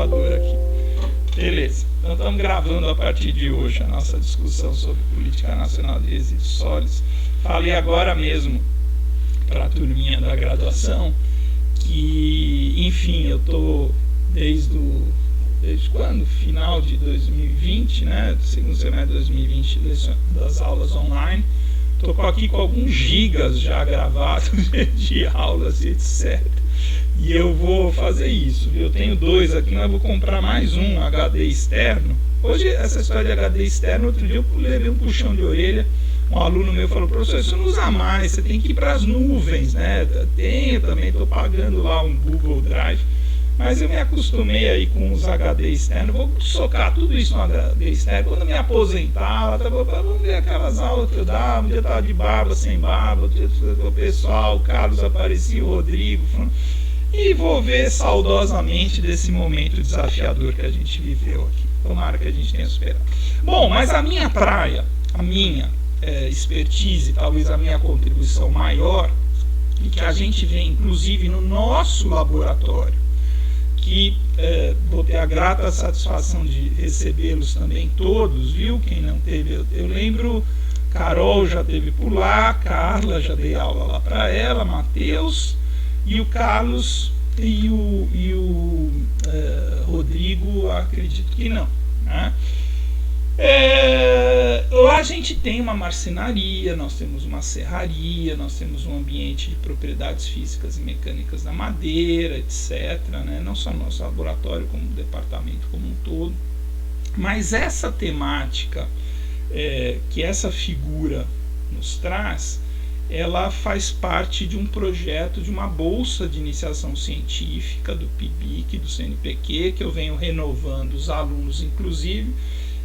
gravador aqui. Beleza, então estamos gravando a partir de hoje a nossa discussão sobre política nacional de resíduos sólidos. Falei agora mesmo para a turminha da graduação que, enfim, eu estou desde quando? Final de 2020, né? Segundo semestre de 2020, das aulas online. Estou aqui com alguns gigas já gravados de aulas e etc. E eu vou fazer isso. Eu tenho 2 aqui, mas eu vou comprar mais um HD externo. Hoje, essa história de HD externo, outro dia eu levei um puxão de orelha. Um aluno meu falou: professor, você não usa mais, você tem que ir para as nuvens, né? Eu também estou pagando lá um Google Drive. Mas eu me acostumei aí com os HD externos. Vou socar tudo isso no HD externo. Quando me aposentar, vamos ver aquelas aulas que eu dava. Um dia eu estava de barba, sem barba. Outro dia o pessoal, o Carlos aparecia, o Rodrigo. E vou ver saudosamente desse momento desafiador que a gente viveu aqui. Tomara que a gente tenha superado. Bom, mas a minha praia, a minha expertise, talvez a minha contribuição maior, e que a gente vê inclusive no nosso laboratório, que vou ter a grata satisfação de recebê-los também todos, viu? Quem não teve, eu lembro, Carol já teve por lá, Carla, já dei aula lá para ela, Matheus, e o Carlos e o Rodrigo, acredito que não, né? Lá a gente tem uma marcenaria, nós temos uma serraria, nós temos um ambiente de propriedades físicas e mecânicas da madeira, etc., né? Não só no nosso laboratório, como o departamento como um todo. Mas essa temática que essa figura nos traz, ela faz parte de um projeto de uma bolsa de iniciação científica do PIBIC, do CNPq, que eu venho renovando os alunos, inclusive.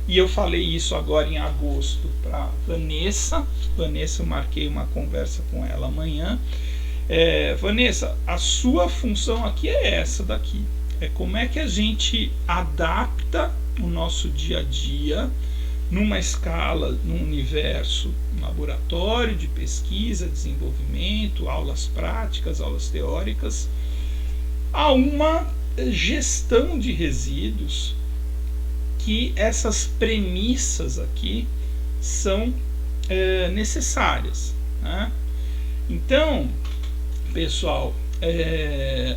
E eu falei isso agora em agosto para Vanessa. Vanessa, eu marquei uma conversa com ela amanhã. Vanessa, a sua função aqui é essa daqui. Como é que a gente adapta o nosso dia a dia numa escala, num universo, um laboratório de pesquisa, desenvolvimento, aulas práticas, aulas teóricas, a uma gestão de resíduos, que essas premissas aqui são necessárias, né? Então, pessoal,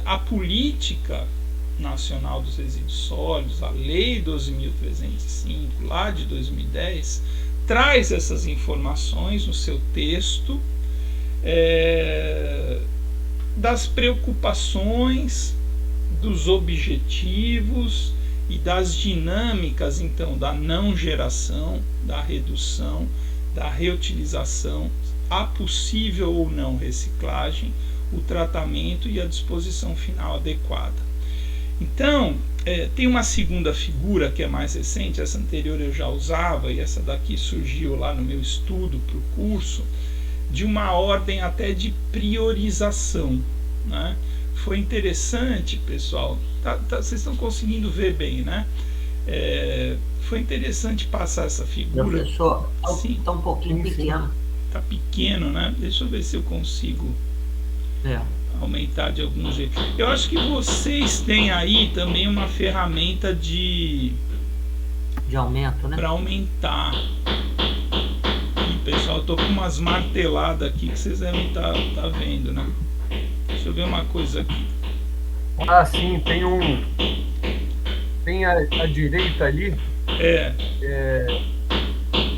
a política nacional dos resíduos sólidos, a Lei 12.305, lá de 2010, traz essas informações no seu texto das preocupações, dos objetivos e das dinâmicas, então, da não geração, da redução, da reutilização, a possível ou não reciclagem, o tratamento e a disposição final adequada. Então, tem uma segunda figura que é mais recente, essa anterior eu já usava, e essa daqui surgiu lá no meu estudo para o curso, de uma ordem até de priorização, né? Foi interessante, pessoal, vocês estão conseguindo ver bem, né? Foi interessante passar essa figura. Professor, está um pouquinho pequeno. Está pequeno, né? Deixa eu ver se eu consigo aumentar de algum jeito. Eu acho que vocês têm aí também uma ferramenta de aumento, né? Para aumentar. E, pessoal, eu tô com umas marteladas aqui que vocês devem estar vendo, né? Deixa eu ver uma coisa aqui. Ah, sim, tem a direita ali.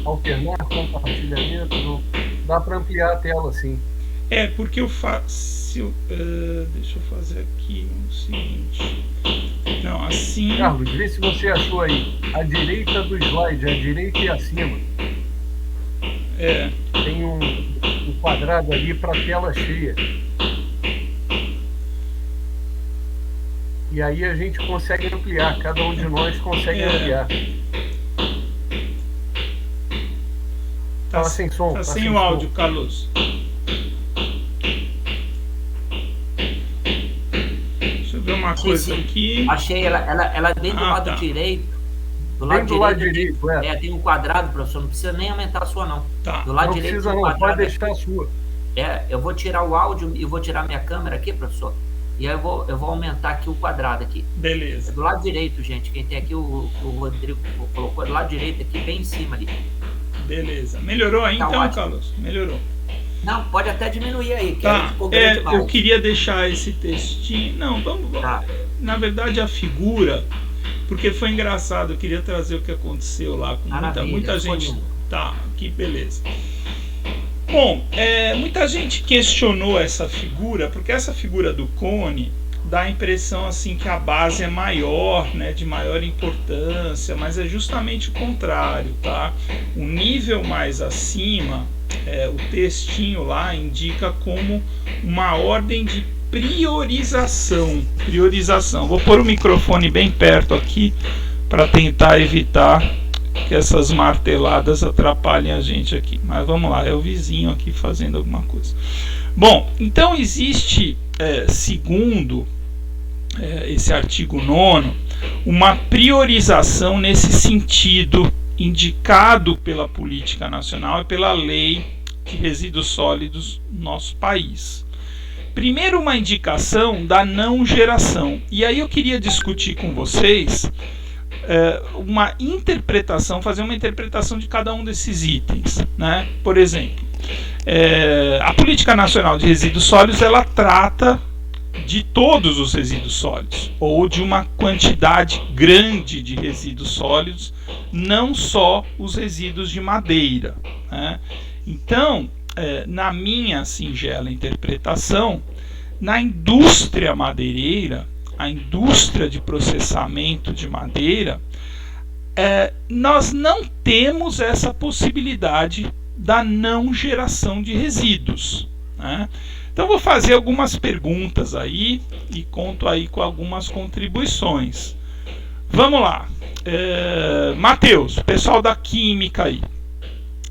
Alternar compartilhamento. Dá para ampliar a tela, sim. Porque eu faço. Deixa eu fazer aqui o seguinte. Não, assim. Carlos, vê se você achou aí. A direita do slide, a direita e acima. Tem um quadrado ali para tela cheia. E aí a gente consegue ampliar, cada um de nós consegue ampliar. Tá sem som. Tá sem o áudio, som. Carlos. Deixa eu ver uma coisa aqui. Achei ela bem do lado direito. Do lado direito, tem um quadrado, professor. Não precisa nem aumentar a sua, não. Tá. Do lado não direito precisa não, pode deixar a sua. Eu vou tirar o áudio e vou tirar minha câmera aqui, professor. E aí eu vou aumentar aqui o quadrado aqui. Beleza. Do lado direito, gente. Quem tem aqui, o Rodrigo colocou do lado direito aqui, bem em cima ali. Beleza. Melhorou aí então, ótimo. Carlos? Melhorou. Não, pode até diminuir aí, que Tá. aí ficou grande demais. Eu queria deixar esse textinho. Não, vamos. Tá. Na verdade, a figura, porque foi engraçado, eu queria trazer o que aconteceu lá com muita gente. Tá, que beleza. Bom, muita gente questionou essa figura, porque essa figura do cone dá a impressão assim que a base é maior, né, de maior importância, mas é justamente o contrário, tá? O nível mais acima, o textinho lá indica como uma ordem de priorização. Vou pôr o microfone bem perto aqui para tentar evitar que essas marteladas atrapalhem a gente aqui. Mas vamos lá, é o vizinho aqui fazendo alguma coisa. Bom, então existe, segundo esse artigo 9º, uma priorização nesse sentido indicado pela política nacional e pela lei de resíduos sólidos no nosso país. Primeiro, uma indicação da não geração. E aí eu queria discutir com vocês uma interpretação, fazer uma interpretação de cada um desses itens, né? Por exemplo, a Política Nacional de Resíduos Sólidos, ela trata de todos os resíduos sólidos, ou de uma quantidade grande de resíduos sólidos, não só os resíduos de madeira, né? Então, na minha singela interpretação, na indústria madeireira, a indústria de processamento de madeira, nós não temos essa possibilidade da não geração de resíduos, né? Então vou fazer algumas perguntas aí e conto aí com algumas contribuições. Vamos lá, Matheus, pessoal da química aí.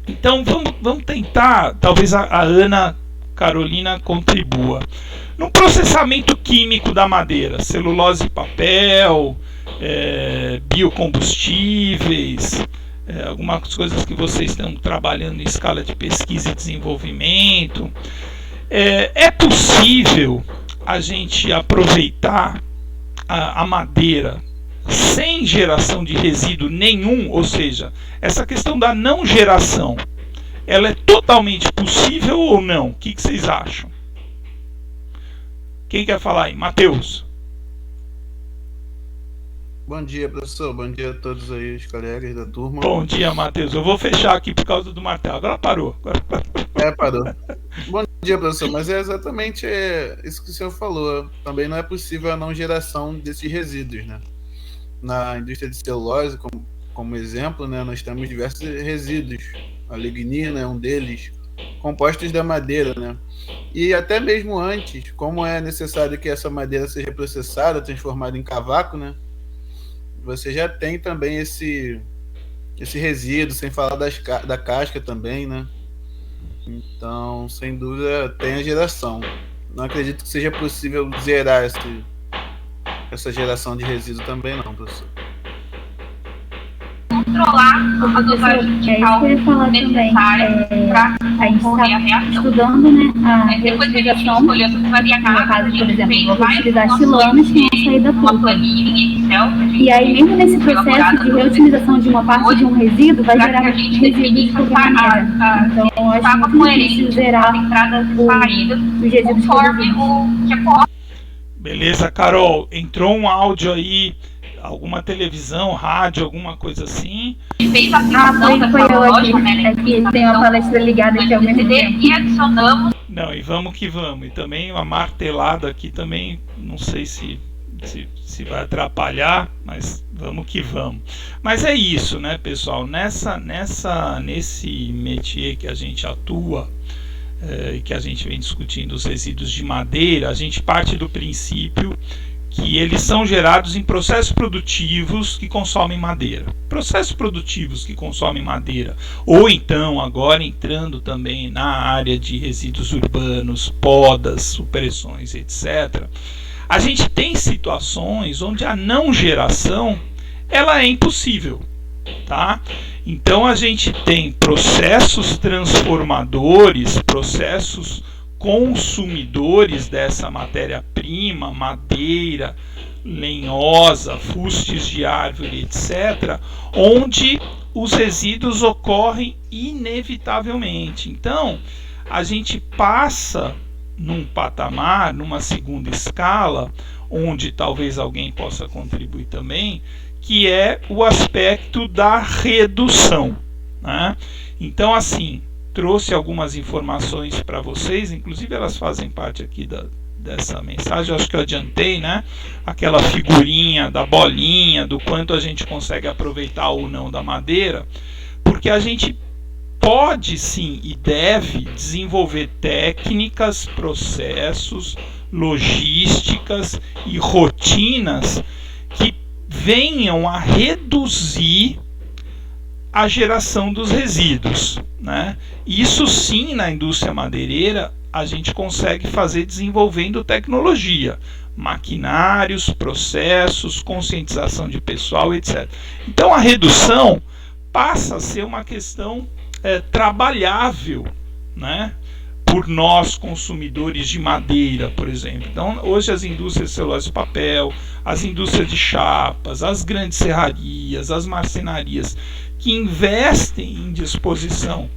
Então vamos tentar, talvez a Ana Carolina contribua. No processamento químico da madeira, celulose e papel, biocombustíveis, algumas coisas que vocês estão trabalhando em escala de pesquisa e desenvolvimento, é possível a gente aproveitar a madeira sem geração de resíduo nenhum? Ou seja, essa questão da não geração, ela é totalmente possível ou não? O que vocês acham? Quem quer falar aí? Matheus. Bom dia, professor. Bom dia a todos aí, os colegas da turma. Bom dia, Matheus. Eu vou fechar aqui por causa do martelo. Agora parou. Parou. Bom dia, professor. Mas é exatamente isso que o senhor falou. Também não é possível a não geração desses resíduos, né? Na indústria de celulose, como exemplo, né, nós temos diversos resíduos. A lignina é um deles, compostos da madeira, né? E até mesmo antes, como é necessário que essa madeira seja processada, transformada em cavaco, né? Você já tem também esse resíduo, sem falar da casca também, né? Então, sem dúvida, tem a geração. Não acredito que seja possível zerar essa geração de resíduo também não, professor. Controlar a dosagem de cálcio necessária para a gente está estudando, né, a reutilização. No caso, por exemplo, vou utilizar silanes que vão sair da pulpa. E aí, mesmo nesse processo de reutilização de uma parte de um resíduo, vai gerar resíduos de qualquer maneira. Então, eu acho muito difícil zerar os resíduos produzidos. Beleza, Carol. Entrou um áudio aí, alguma televisão, rádio, alguma coisa assim. Fez a aplicação foi eu aqui. Aqui tem uma palestra ligada aqui ao mesmo tempo. E adicionamos. Não, e vamos que vamos. E também uma martelada aqui também, não sei se vai atrapalhar, mas vamos que vamos. Mas é isso, né, pessoal? Nesse métier que a gente atua, e que a gente vem discutindo os resíduos de madeira, a gente parte do princípio que eles são gerados em processos produtivos que consomem madeira. Processos produtivos que consomem madeira, ou então, agora entrando também na área de resíduos urbanos, podas, supressões, etc., a gente tem situações onde a não geração ela é impossível, tá? Então a gente tem processos transformadores, processos consumidores dessa matéria-prima, madeira, lenhosa, fustes de árvore, etc., onde os resíduos ocorrem inevitavelmente. Então, a gente passa num patamar, numa segunda escala, onde talvez alguém possa contribuir também, que é o aspecto da redução, né? Então, assim, trouxe algumas informações para vocês, inclusive elas fazem parte aqui dessa mensagem. Eu acho que eu adiantei, né? Aquela figurinha da bolinha, do quanto a gente consegue aproveitar ou não da madeira, porque a gente pode sim e deve desenvolver técnicas, processos, logísticas e rotinas que venham a reduzir a geração dos resíduos, né? Isso sim, na indústria madeireira a gente consegue fazer desenvolvendo tecnologia, maquinários, processos, conscientização de pessoal, etc. Então a redução passa a ser uma questão trabalhável, né, por nós consumidores de madeira, por exemplo. Então hoje as indústrias de celulose e papel, as indústrias de chapas, as grandes serrarias, as marcenarias que investem em disposição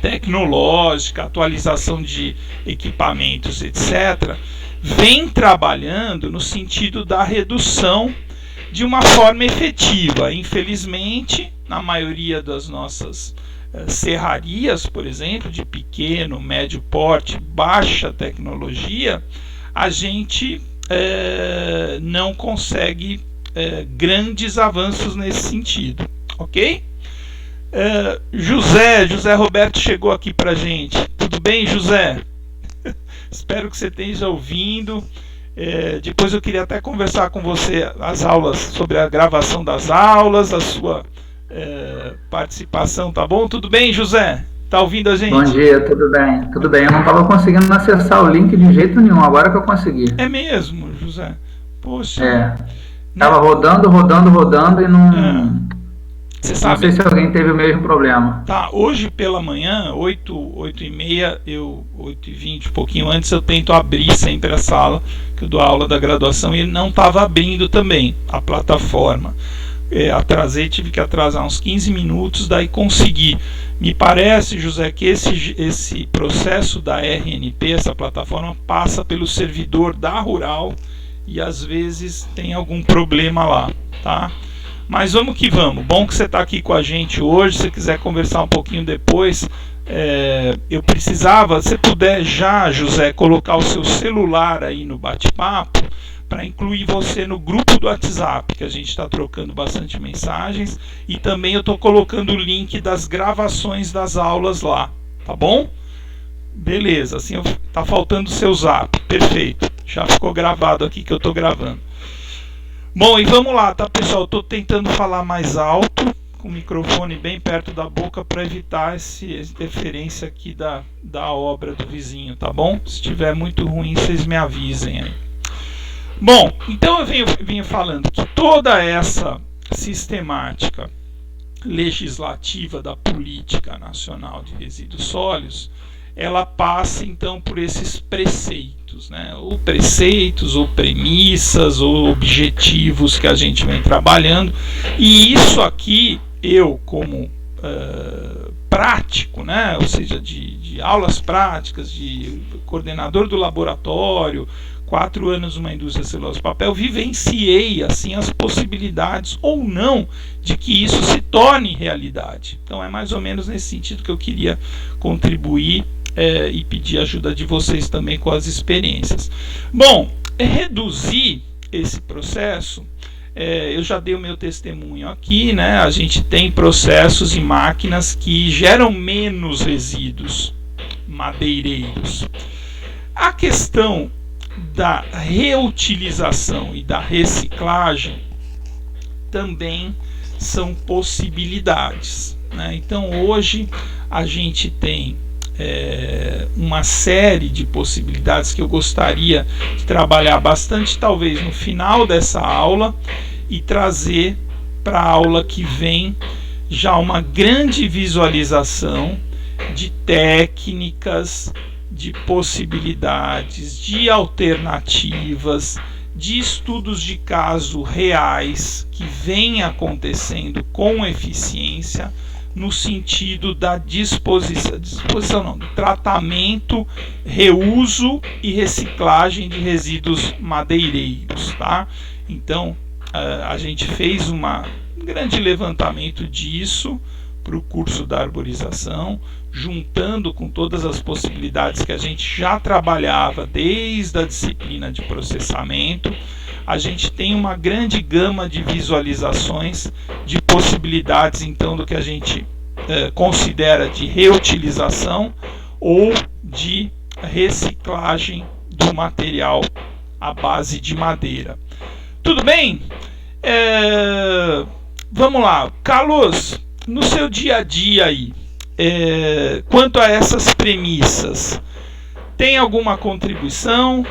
tecnológica, atualização de equipamentos, etc., vem trabalhando no sentido da redução de uma forma efetiva. Infelizmente, na maioria das nossas serrarias, por exemplo, de pequeno, médio porte, baixa tecnologia, a gente não consegue grandes avanços nesse sentido, ok? José Roberto chegou aqui pra gente. Tudo bem, José? Espero que você esteja ouvindo. Depois eu queria até conversar com você as aulas, sobre a gravação das aulas, a sua participação, tá bom? Tudo bem, José? Tá ouvindo a gente? Bom dia, tudo bem. Tudo bem, eu não estava conseguindo acessar o link de jeito nenhum, agora que eu consegui. É mesmo, José? Poxa. Estava rodando e não... Você sabe, não sei se alguém teve o mesmo problema. Tá, hoje pela manhã, 8h30, 8h20, um pouquinho antes, eu tento abrir sempre a sala, que eu dou aula da graduação, e ele não estava abrindo também a plataforma. Tive que atrasar uns 15 minutos, daí consegui. Me parece, José, que esse processo da RNP, essa plataforma, passa pelo servidor da Rural e às vezes tem algum problema lá, tá? Mas vamos que vamos. Bom que você está aqui com a gente hoje. Se você quiser conversar um pouquinho depois, eu precisava, se puder já, José, colocar o seu celular aí no bate-papo, para incluir você no grupo do WhatsApp, que a gente está trocando bastante mensagens, e também eu estou colocando o link das gravações das aulas lá, tá bom? Beleza, assim tá faltando o seu zap, perfeito, já ficou gravado aqui que eu estou gravando. Bom, e vamos lá, tá, pessoal? Estou tentando falar mais alto, com o microfone bem perto da boca, para evitar essa interferência aqui da obra do vizinho, tá bom? Se estiver muito ruim, vocês me avisem aí. Bom, então eu venho falando que toda essa sistemática legislativa da política nacional de resíduos sólidos, ela passa então por esses preceitos, né? Ou preceitos, ou premissas, ou objetivos que a gente vem trabalhando. E isso aqui, eu como prático, né? Ou seja, de aulas práticas, de coordenador do laboratório, 4 anos numa indústria de celulose e papel, vivenciei assim as possibilidades ou não de que isso se torne realidade. Então é mais ou menos nesse sentido que eu queria contribuir e pedir ajuda de vocês também com as experiências. Bom, reduzir esse processo, eu já dei o meu testemunho aqui, né? A gente tem processos e máquinas que geram menos resíduos madeireiros. A questão da reutilização e da reciclagem também são possibilidades, né? Então hoje a gente tem uma série de possibilidades que eu gostaria de trabalhar bastante, talvez no final dessa aula, e trazer para a aula que vem já uma grande visualização de técnicas, de possibilidades, de alternativas, de estudos de caso reais que vêm acontecendo com eficiência no sentido da do tratamento, reuso e reciclagem de resíduos madeireiros, tá? Então, a gente fez um grande levantamento disso para o curso da arborização, juntando com todas as possibilidades que a gente já trabalhava desde a disciplina de processamento. A gente tem uma grande gama de visualizações de possibilidades, então, do que a gente considera de reutilização ou de reciclagem do material à base de madeira. Tudo bem? Vamos lá. Carlos, no seu dia a dia aí, quanto a essas premissas, tem alguma contribuição?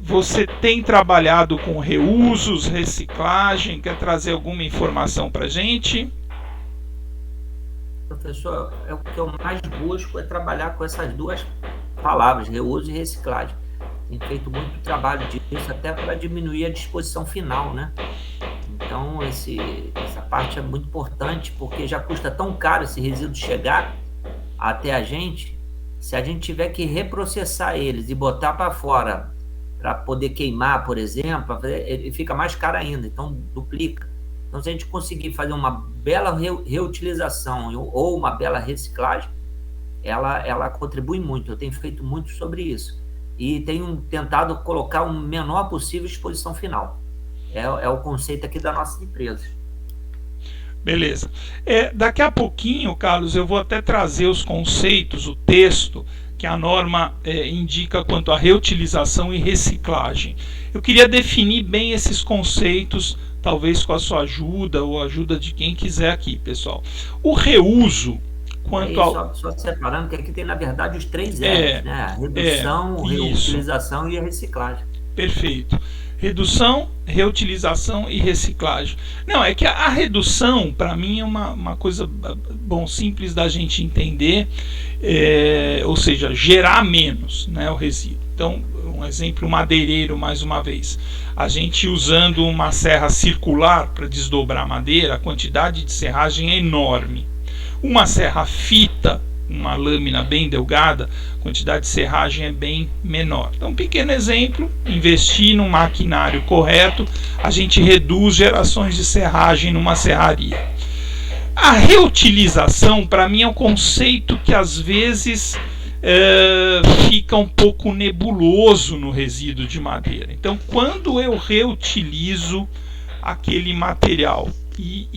Você tem trabalhado com reusos, reciclagem? Quer trazer alguma informação para a gente? Professor, o que eu mais busco é trabalhar com essas duas palavras, reuso e reciclagem. Tem feito muito trabalho disso até para diminuir a disposição final, né? Então, essa parte é muito importante, porque já custa tão caro esse resíduo chegar até a gente. Se a gente tiver que reprocessar eles e botar para fora para poder queimar, por exemplo, ele fica mais caro ainda, então duplica. Então, se a gente conseguir fazer uma bela reutilização ou uma bela reciclagem, ela contribui muito. Eu tenho feito muito sobre isso. E tenho tentado colocar o menor possível exposição final. É o conceito aqui da nossa empresa. Beleza. Daqui a pouquinho, Carlos, eu vou até trazer os conceitos, o texto que a norma indica quanto à reutilização e reciclagem. Eu queria definir bem esses conceitos, talvez com a sua ajuda ou a ajuda de quem quiser aqui, pessoal. O reuso, quanto ao... Só separando, que aqui tem, na verdade, os 3 R's, né? A redução, reutilização e a reciclagem. Perfeito. Redução, reutilização e reciclagem. Não, é que a redução, para mim, é uma coisa simples da gente entender, ou seja, gerar menos, né, o resíduo. Então, um exemplo madeireiro, mais uma vez. A gente usando uma serra circular para desdobrar madeira, a quantidade de serragem é enorme. Uma serra fita, uma lâmina bem delgada, a quantidade de serragem é bem menor. Então, um pequeno exemplo, investir num maquinário correto, a gente reduz gerações de serragem numa serraria. A reutilização, para mim, é um conceito que às vezes fica um pouco nebuloso no resíduo de madeira. Então, quando eu reutilizo aquele material e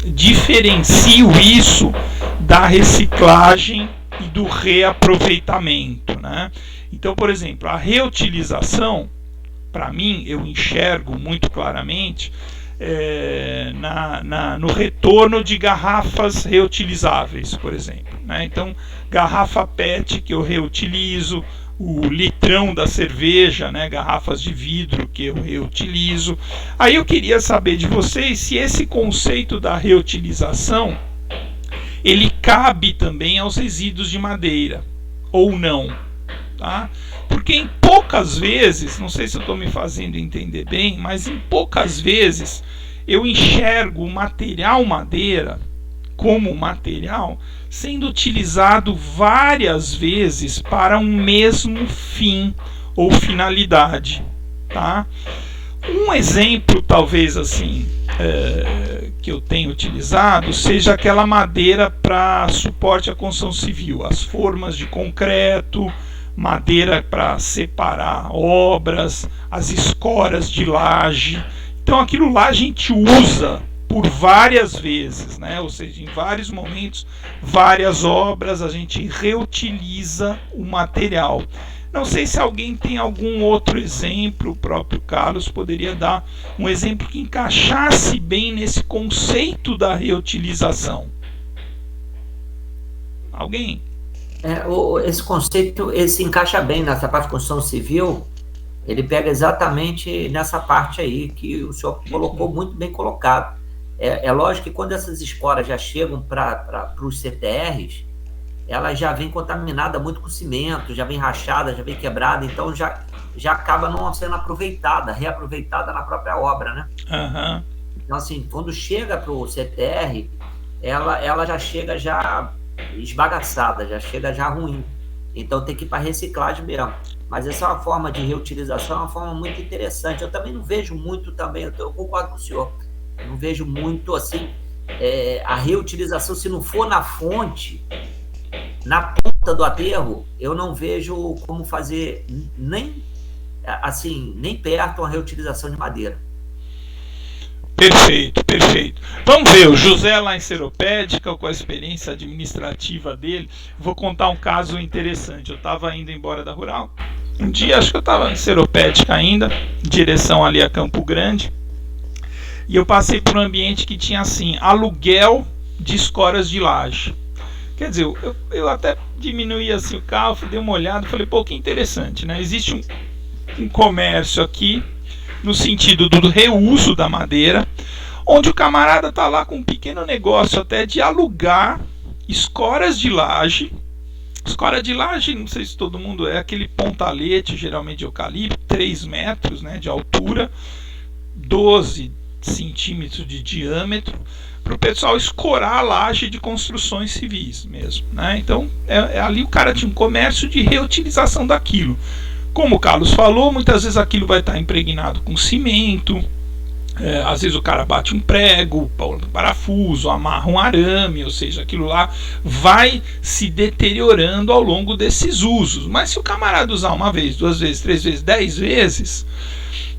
diferencio isso da reciclagem e do reaproveitamento, né? Então, por exemplo, a reutilização, para mim, eu enxergo muito claramente no retorno de garrafas reutilizáveis, por exemplo, né? Então, garrafa PET que eu reutilizo, o litrão da cerveja, né, garrafas de vidro que eu reutilizo. Aí eu queria saber de vocês se esse conceito da reutilização ele cabe também aos resíduos de madeira ou não, tá? Porque em poucas vezes, não sei se eu estou me fazendo entender bem, mas em poucas vezes eu enxergo o material madeira como material sendo utilizado várias vezes para um mesmo fim ou finalidade, tá? Um exemplo, talvez assim, que eu tenho utilizado, seja aquela madeira para suporte à construção civil, as formas de concreto, madeira para separar obras, as escoras de laje. Então aquilo lá a gente usa por várias vezes, né? Ou seja, em vários momentos, várias obras, a gente reutiliza o material. Não sei se alguém tem algum outro exemplo, o próprio Carlos poderia dar um exemplo que encaixasse bem nesse conceito da reutilização. Alguém? Esse conceito se encaixa bem nessa parte de construção civil. Ele pega exatamente nessa parte aí que o senhor colocou, muito bem colocado. É lógico que quando essas esporas já chegam para os CTRs, ela já vem contaminada muito com cimento, já vem rachada, já vem quebrada, então já acaba não sendo reaproveitada na própria obra, né? Uhum. Então, assim, quando chega para o CTR, ela já chega já esbagaçada, já chega já ruim. Então tem que ir para reciclagem mesmo. Mas essa é uma forma de reutilização, é uma forma muito interessante. Eu também não vejo muito também, eu concordo com o senhor, eu não vejo muito assim a reutilização, se não for na fonte, na ponta do aterro, eu não vejo como fazer nem perto uma reutilização de madeira. Perfeito. Vamos ver, o José lá em Seropédica, com a experiência administrativa dele, vou contar um caso interessante. Eu estava indo embora da Rural, um dia acho que eu estava em Seropédica ainda, em direção ali a Campo Grande, e eu passei por um ambiente que tinha assim, aluguel de escoras de laje. Quer dizer, eu até diminuí assim o carro, dei uma olhada e falei, pô, que interessante, né? Existe um comércio aqui, no sentido do reuso da madeira, onde o camarada está lá com um pequeno negócio até de alugar escoras de laje. Escora de laje, não sei se todo mundo é aquele pontalete, geralmente de eucalipto, 3 metros, né, de altura, 12 centímetros de diâmetro, para o pessoal escorar a laje de construções civis mesmo, né? Então, ali o cara tinha um comércio de reutilização daquilo. Como o Carlos falou, muitas vezes aquilo vai estar impregnado com cimento, às vezes o cara bate um prego, um parafuso, amarra um arame, ou seja, aquilo lá vai se deteriorando ao longo desses usos. Mas se o camarada usar uma vez, 2 vezes, 3 vezes, 10 vezes,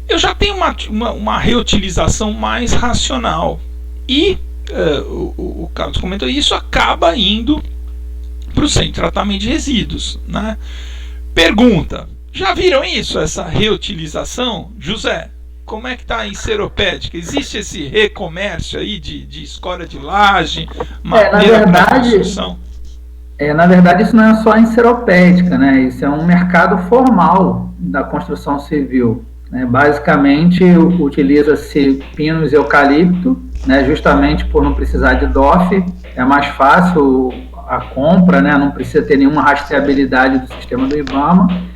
eu já tenho uma reutilização mais racional. E o Carlos comentou, isso acaba indo para o centro de tratamento de resíduos, né? Pergunta: já viram isso, essa reutilização? José, como é que está em Seropédica? Existe esse recomércio aí de escora de laje, madeira para construção? Na verdade, isso não é só em Seropédica, né? Isso é um mercado formal da construção civil, né? Basicamente, utiliza-se pinos e eucalipto, né? Justamente por não precisar de DOF, é mais fácil a compra, né? Não precisa ter nenhuma rastreabilidade do sistema do IBAMA.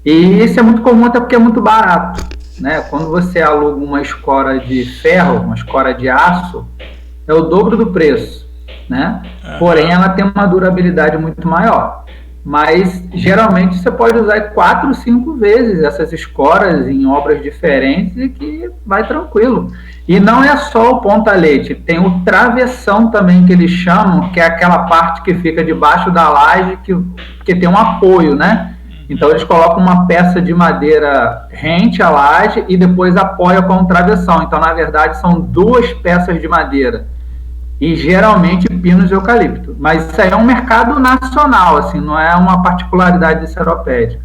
E isso é muito comum até porque é muito barato, né? Quando você aluga uma escora de ferro, uma escora de aço, é o dobro do preço, né? Porém, ela tem uma durabilidade muito maior. Mas, geralmente, você pode usar 4, 5 vezes essas escoras em obras diferentes e que vai tranquilo. E não é só o pontalete, tem o travessão também que eles chamam, que é aquela parte que fica debaixo da laje, que tem um apoio, né? Então eles colocam uma peça de madeira rente à laje e depois apoia com um travessão. Então, na verdade, são 2 peças de madeira. E geralmente pinos e eucalipto. Mas isso aí é um mercado nacional, assim, não é uma particularidade de Seropédica.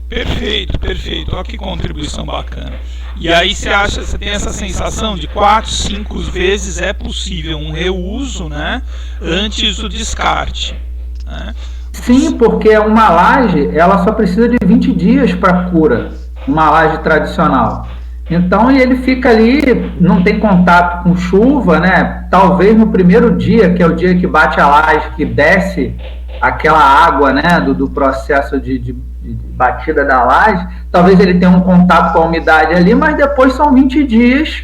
Perfeito. Olha que contribuição bacana. E aí você tem essa sensação de 4, 5 vezes é possível um reuso, né, antes do descarte, né? Sim, porque uma laje, ela só precisa de 20 dias para cura, uma laje tradicional. Então ele fica ali, não tem contato com chuva, né? Talvez no primeiro dia, que é o dia que bate a laje, que desce aquela água, né, do processo de batida da laje, talvez ele tenha um contato com a umidade ali, mas depois são 20 dias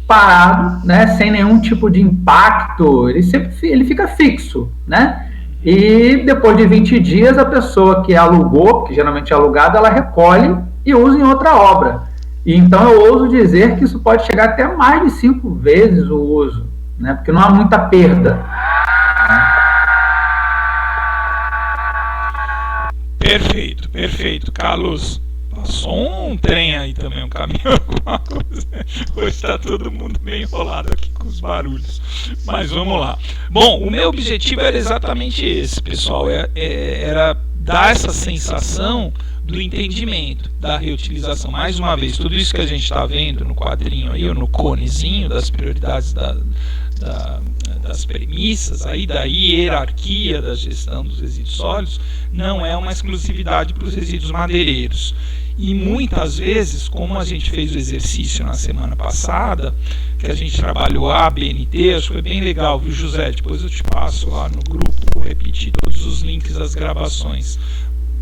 parado, né, sem nenhum tipo de impacto, ele fica fixo, né? E depois de 20 dias, a pessoa que alugou, que geralmente é alugada, ela recolhe e usa em outra obra. E então eu ouso dizer que isso pode chegar até mais de 5 vezes o uso, né? Porque não há muita perda. Perfeito. Carlos, passou um trem aí também, um caminhão, alguma coisa. Hoje está todo mundo bem enrolado aqui com os barulhos. Mas vamos lá. Bom, o meu objetivo era exatamente esse, pessoal. Era dar essa sensação do entendimento, da reutilização. Mais uma vez, tudo isso que a gente está vendo no quadrinho aí, ou no conezinho das prioridades das premissas, aí da hierarquia da gestão dos resíduos sólidos, não é uma exclusividade para os resíduos madeireiros. E muitas vezes, como a gente fez o exercício na semana passada, que a gente trabalhou a BNT, acho que foi bem legal, viu, José? Depois eu te passo lá no grupo o repetir todos os links das gravações.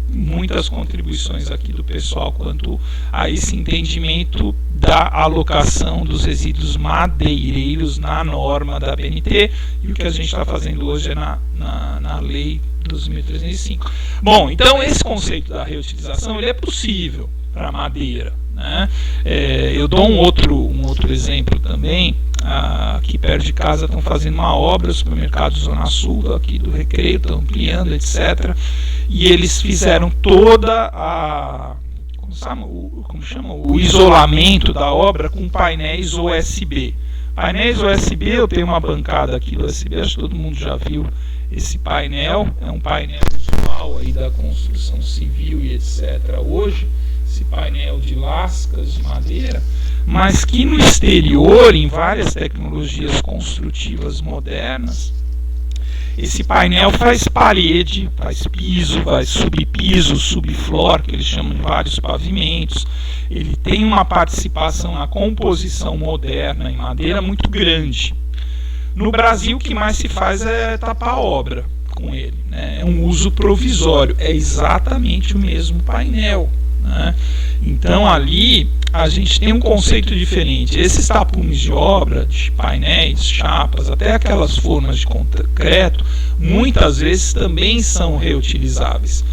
Muitas contribuições aqui do pessoal quanto a esse entendimento da alocação dos resíduos madeireiros na norma da BNT, e o que a gente está fazendo hoje é na lei 2.305. Bom, então esse conceito da reutilização ele é possível para madeira, né? Eu dou um outro exemplo também. Aqui perto de casa estão fazendo uma obra, o supermercado Zona Sul aqui do Recreio, estão ampliando, etc. E eles fizeram toda o isolamento da obra com painéis USB. Painéis USB, eu tenho uma bancada aqui do USB, acho que todo mundo já viu esse painel, é um painel usual aí da construção civil e etc. hoje, esse painel de lascas de madeira, mas que no exterior, em várias tecnologias construtivas modernas, esse painel faz parede, faz piso, faz subpiso, subfloor, que eles chamam de vários pavimentos. Ele tem uma participação na composição moderna em madeira muito grande. No Brasil, o que mais se faz é tapar a obra com ele, né? É um uso provisório, é exatamente o mesmo painel, né? Então ali a gente tem um conceito diferente. Esses tapumes de obra, de painéis, chapas, até aquelas formas de concreto, muitas vezes também são reutilizáveis.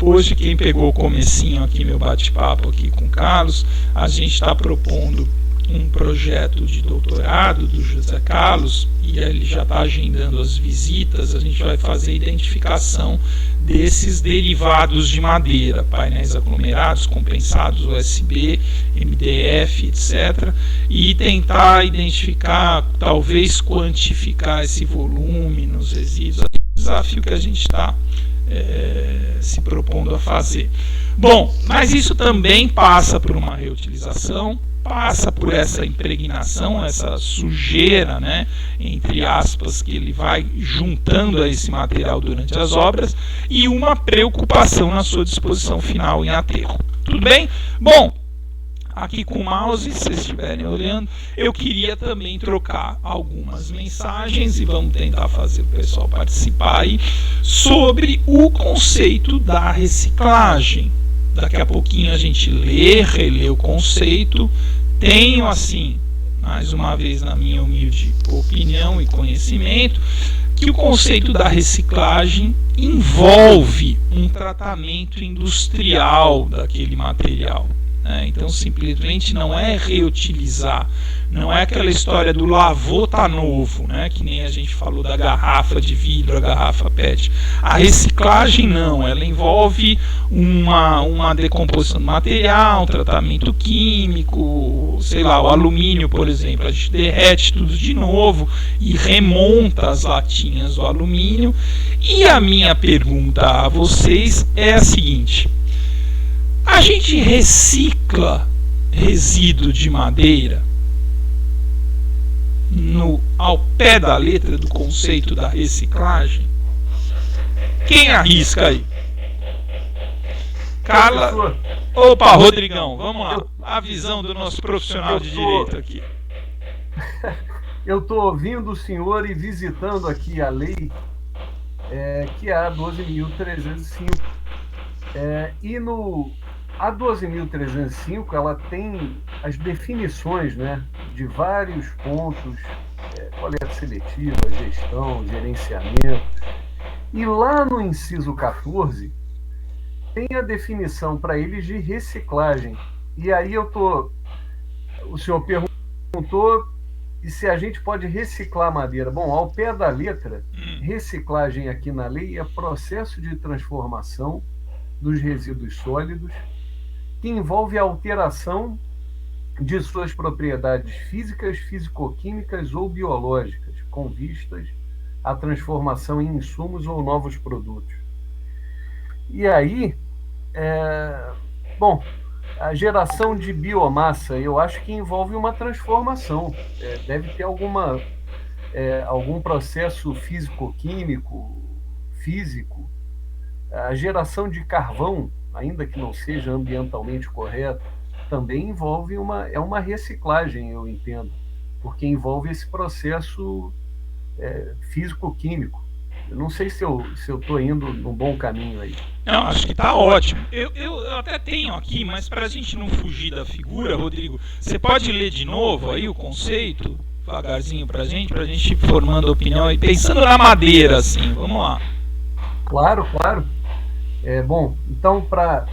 Hoje, quem pegou o comecinho aqui, meu bate-papo aqui com o Carlos, a gente está propondo um projeto de doutorado do José Carlos, e ele já está agendando as visitas. A gente vai fazer identificação desses derivados de madeira, painéis aglomerados, compensados, USB, MDF, etc., e tentar identificar, talvez quantificar esse volume nos resíduos. É um desafio que a gente está se propondo a fazer. Bom, mas isso também passa por uma reutilização, passa por essa impregnação, essa sujeira, né, entre aspas, que ele vai juntando a esse material durante as obras, e uma preocupação na sua disposição final em aterro. Tudo bem? Bom, aqui com o mouse, se vocês estiverem olhando, eu queria também trocar algumas mensagens, e vamos tentar fazer o pessoal participar aí, sobre o conceito da reciclagem. Daqui a pouquinho a gente relê o conceito. Tenho, assim, mais uma vez, na minha humilde opinião e conhecimento, que o conceito da reciclagem envolve um tratamento industrial daquele material. Então, simplesmente não é reutilizar, não é aquela história do lavou tá novo, né? Que nem a gente falou da garrafa de vidro, a garrafa PET. A reciclagem não, ela envolve uma decomposição do material, um tratamento químico, sei lá, o alumínio, por exemplo, a gente derrete tudo de novo e remonta as latinhas do alumínio. E a minha pergunta a vocês é a seguinte: a gente recicla resíduo de madeira ao pé da letra do conceito da reciclagem? Quem arrisca aí? Carla. Opa, Rodrigão, vamos lá. A visão do nosso profissional de direito aqui. Eu estou ouvindo o senhor e visitando aqui a lei, que é a 12.305. A 12.305 ela tem as definições, né, de vários pontos, coleta seletiva, gestão, gerenciamento. E lá no inciso 14 tem a definição para eles de reciclagem. E aí o senhor perguntou e se a gente pode reciclar madeira. Bom, ao pé da letra, reciclagem aqui na lei é processo de transformação dos resíduos sólidos que envolve a alteração de suas propriedades físicas, fisicoquímicas ou biológicas, com vistas à transformação em insumos ou novos produtos. E aí, a geração de biomassa, eu acho que envolve uma transformação. Deve ter algum processo físico-químico, físico. A geração de carvão, ainda que não seja ambientalmente correto, também envolve uma reciclagem, eu entendo, porque envolve esse processo físico-químico. Eu não sei se eu estou indo num bom caminho aí. Não, acho que está ótimo. Eu até tenho aqui, mas para a gente não fugir da figura, Rodrigo, você pode ler de novo aí o conceito, devagarzinho para a gente ir formando opinião e pensando na madeira, assim, vamos lá. Claro. Bom, então, para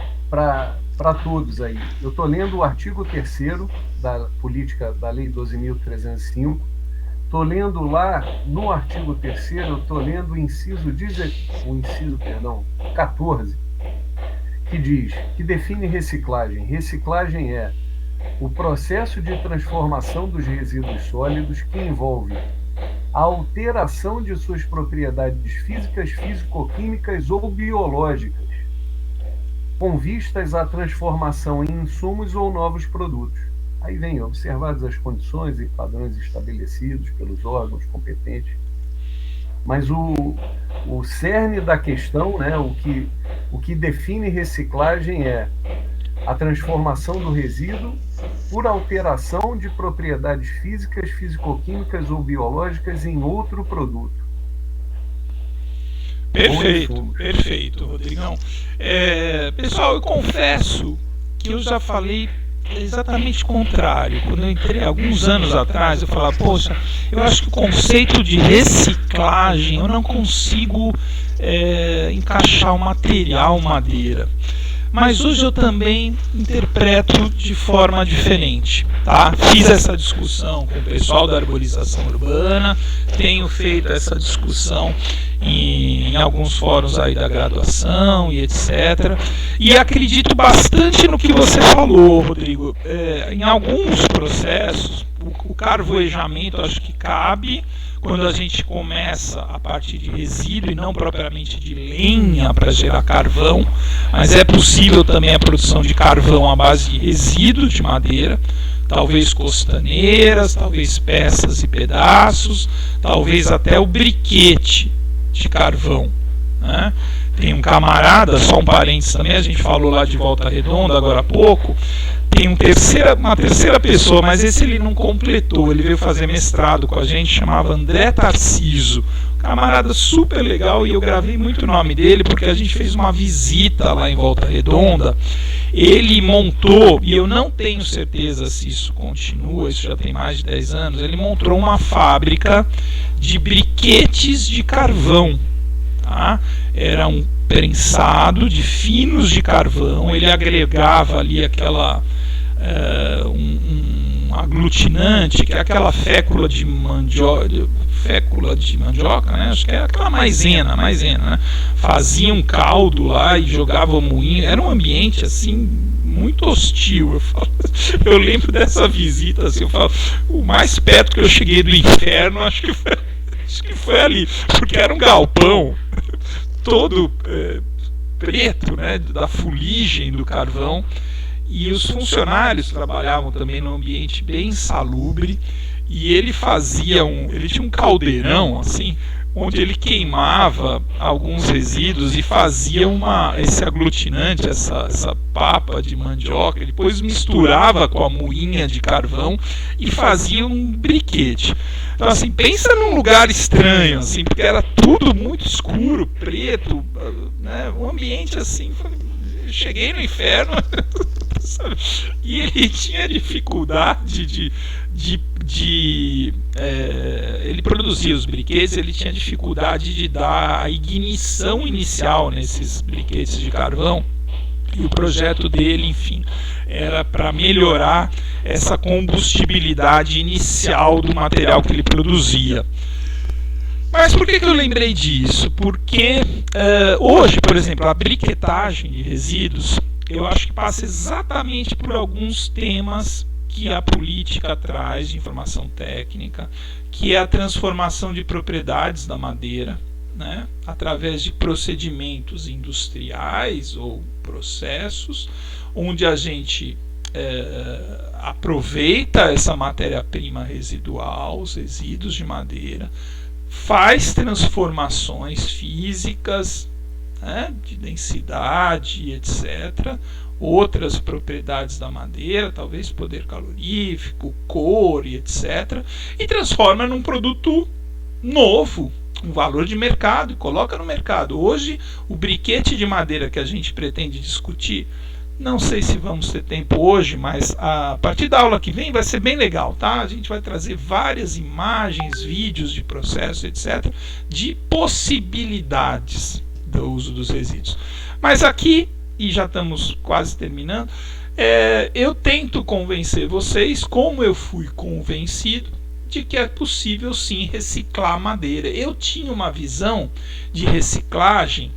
todos aí, eu estou lendo o artigo 3º da política da Lei 12.305. Estou lendo lá, no artigo 3º, eu estou lendo o inciso 14, que define reciclagem. Reciclagem é o processo de transformação dos resíduos sólidos que envolve a alteração de suas propriedades físicas, físico-químicas ou biológicas, com vistas à transformação em insumos ou novos produtos. Aí vem, observadas as condições e padrões estabelecidos pelos órgãos competentes. Mas o cerne da questão, né, o que define reciclagem é a transformação do resíduo por alteração de propriedades físicas, físico-químicas ou biológicas em outro produto. Perfeito, Rodrigão. Pessoal, eu confesso que eu já falei exatamente o contrário. Quando eu entrei alguns anos atrás, eu falava, poxa, eu acho que o conceito de reciclagem eu não consigo encaixar o material madeira. Mas hoje eu também interpreto de forma diferente, tá? Fiz essa discussão com o pessoal da arborização urbana, tenho feito essa discussão em alguns fóruns aí da graduação e etc. E acredito bastante no que você falou, Rodrigo. Em alguns processos, o carvoejamento acho que cabe quando a gente começa a partir de resíduo e não propriamente de lenha para gerar carvão, mas é possível também a produção de carvão à base de resíduo de madeira, talvez costaneiras, talvez peças e pedaços, talvez até o briquete de carvão, né? Tem um camarada, só um parênteses também, a gente falou lá de Volta Redonda agora há pouco, tem uma terceira pessoa, mas esse ele não completou, ele veio fazer mestrado com a gente, chamava André Tarciso, camarada super legal, e eu gravei muito o nome dele porque a gente fez uma visita lá em Volta Redonda. Ele montou, e eu não tenho certeza se isso continua, isso já tem mais de 10 anos, ele montou uma fábrica de briquetes de carvão, tá? Era um prensado de finos de carvão, ele agregava ali aquela um aglutinante, que é aquela fécula de mandioca, né? Acho que é aquela maisena, né? Fazia um caldo lá e jogava moinho, era um ambiente assim muito hostil. Eu lembro dessa visita, assim, eu falo, o mais perto que eu cheguei do inferno acho que foi ali, porque era um galpão todo preto, né, da fuligem do carvão, e os funcionários trabalhavam também num ambiente bem insalubre, e ele tinha um caldeirão assim, onde ele queimava alguns resíduos e fazia esse aglutinante, essa papa de mandioca, depois misturava com a moinha de carvão e fazia um briquete. Então, assim, pensa num lugar estranho, assim, porque era tudo muito escuro, preto, né, um ambiente assim. Eu cheguei no inferno e ele tinha dificuldade ele produzia os briquetes, ele tinha dificuldade de dar a ignição inicial nesses briquetes de carvão, e o projeto dele, enfim, era para melhorar essa combustibilidade inicial do material que ele produzia. Mas por que eu lembrei disso? Porque hoje, por exemplo, a briquetagem de resíduos, eu acho que passa exatamente por alguns temas que a política traz de informação técnica, que é a transformação de propriedades da madeira, né, através de procedimentos industriais ou processos, onde a gente aproveita essa matéria-prima residual, os resíduos de madeira, faz transformações físicas, né, de densidade, etc., outras propriedades da madeira, talvez poder calorífico, cor e etc., e transforma num produto novo, um valor de mercado e coloca no mercado. Hoje, o briquete de madeira que a gente pretende discutir, não sei se vamos ter tempo hoje, mas a partir da aula que vem vai ser bem legal, tá? A gente vai trazer várias imagens, vídeos de processo, etc., de possibilidades do uso dos resíduos. Mas aqui, e já estamos quase terminando, eu tento convencer vocês, como eu fui convencido, de que é possível sim reciclar madeira. Eu tinha uma visão de reciclagem,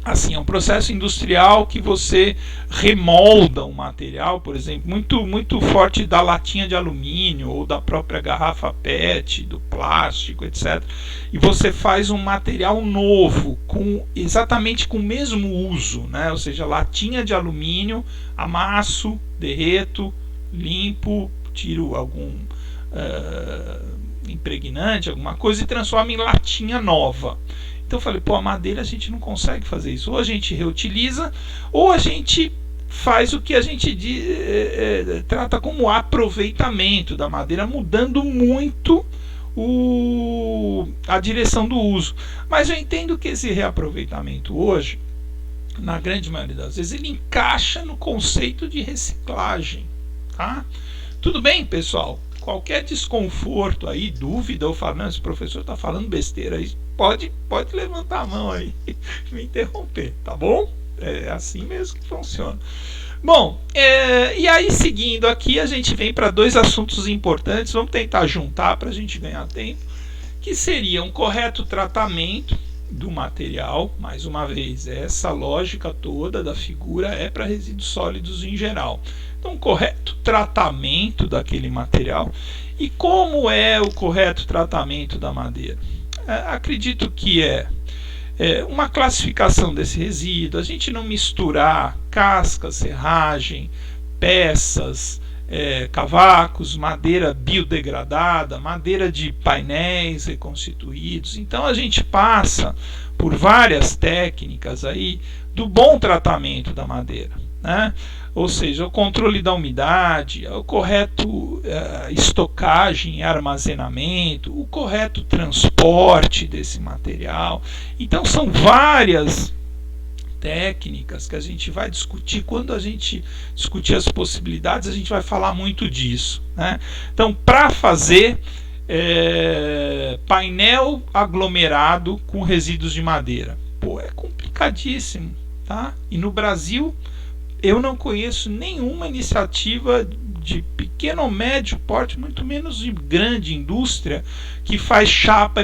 assim, é um processo industrial que você remolda um material, por exemplo, muito forte da latinha de alumínio ou da própria garrafa PET, do plástico, etc. E você faz um material novo, exatamente com o mesmo uso, né? Ou seja, latinha de alumínio, amasso, derreto, limpo, tiro algum impregnante, alguma coisa, e transforma em latinha nova. Então eu falei, a madeira a gente não consegue fazer isso. Ou a gente reutiliza, ou a gente faz o que a gente trata como aproveitamento da madeira, mudando muito a direção do uso. Mas eu entendo que esse reaproveitamento hoje, na grande maioria das vezes, ele encaixa no conceito de reciclagem. Tá? Tudo bem, pessoal? Qualquer desconforto aí, dúvida, ou falar, não, esse professor está falando besteira aí, pode levantar a mão aí e me interromper, tá bom? É assim mesmo que funciona. Bom, e aí seguindo aqui, a gente vem para dois assuntos importantes, vamos tentar juntar para a gente ganhar tempo, que seria um correto tratamento do material. Mais uma vez, essa lógica toda da figura é para resíduos sólidos em geral. Então, correto tratamento daquele material. E como é o correto tratamento da madeira? Acredito que é uma classificação desse resíduo, a gente não misturar casca, serragem, peças, cavacos, madeira biodegradada, madeira de painéis reconstituídos. Então a gente passa por várias técnicas aí do bom tratamento da madeira, né? Ou seja, o controle da umidade, o correto estocagem e armazenamento, o correto transporte desse material. Então são várias técnicas que a gente vai discutir. Quando a gente discutir as possibilidades, a gente vai falar muito disso, né? Então, para fazer painel aglomerado com resíduos de madeira, é complicadíssimo, tá? E no Brasil eu não conheço nenhuma iniciativa de pequeno ou médio porte, muito menos de grande indústria, que faz chapa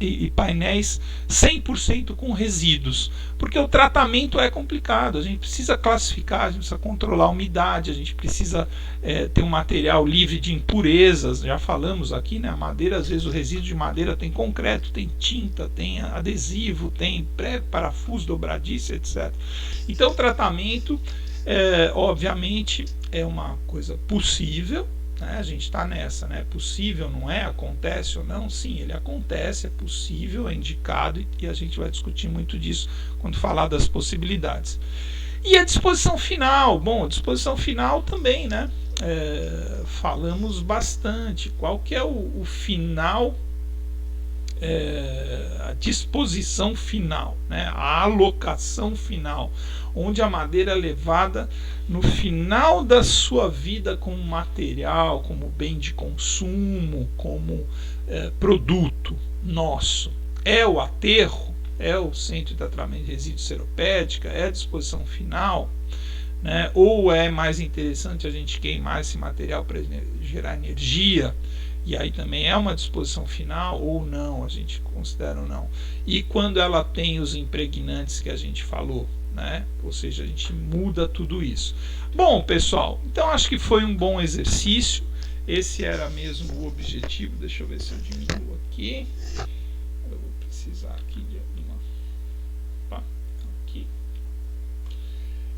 e painéis 100% com resíduos, porque o tratamento é complicado. A gente precisa classificar, a gente precisa controlar a umidade, a gente precisa ter um material livre de impurezas. Já falamos aqui, né? A madeira, às vezes o resíduo de madeira tem concreto, tem tinta, tem adesivo, tem prego, parafuso, dobradiça, etc. Então o tratamento obviamente é uma coisa possível, né? A gente está nessa, né? Possível, não é? Acontece ou não? Sim, ele acontece, é possível, é indicado, e a gente vai discutir muito disso quando falar das possibilidades. E a disposição final, bom, a disposição final também, né? Falamos bastante. Qual que é o final, a disposição final, né? A alocação final, onde a madeira é levada no final da sua vida como material, como bem de consumo, como produto nosso. É o aterro? É o centro de tratamento de resíduos seropédica? É a disposição final? Né? Ou é mais interessante a gente queimar esse material para gerar energia? E aí também é uma disposição final ou não, a gente considera ou não. E quando ela tem os impregnantes que a gente falou, né? Ou seja, a gente muda tudo isso. Bom, pessoal, então acho que foi um bom exercício. Esse era mesmo o objetivo. Deixa eu ver se eu diminuo aqui. Eu vou precisar aqui de alguma... aqui.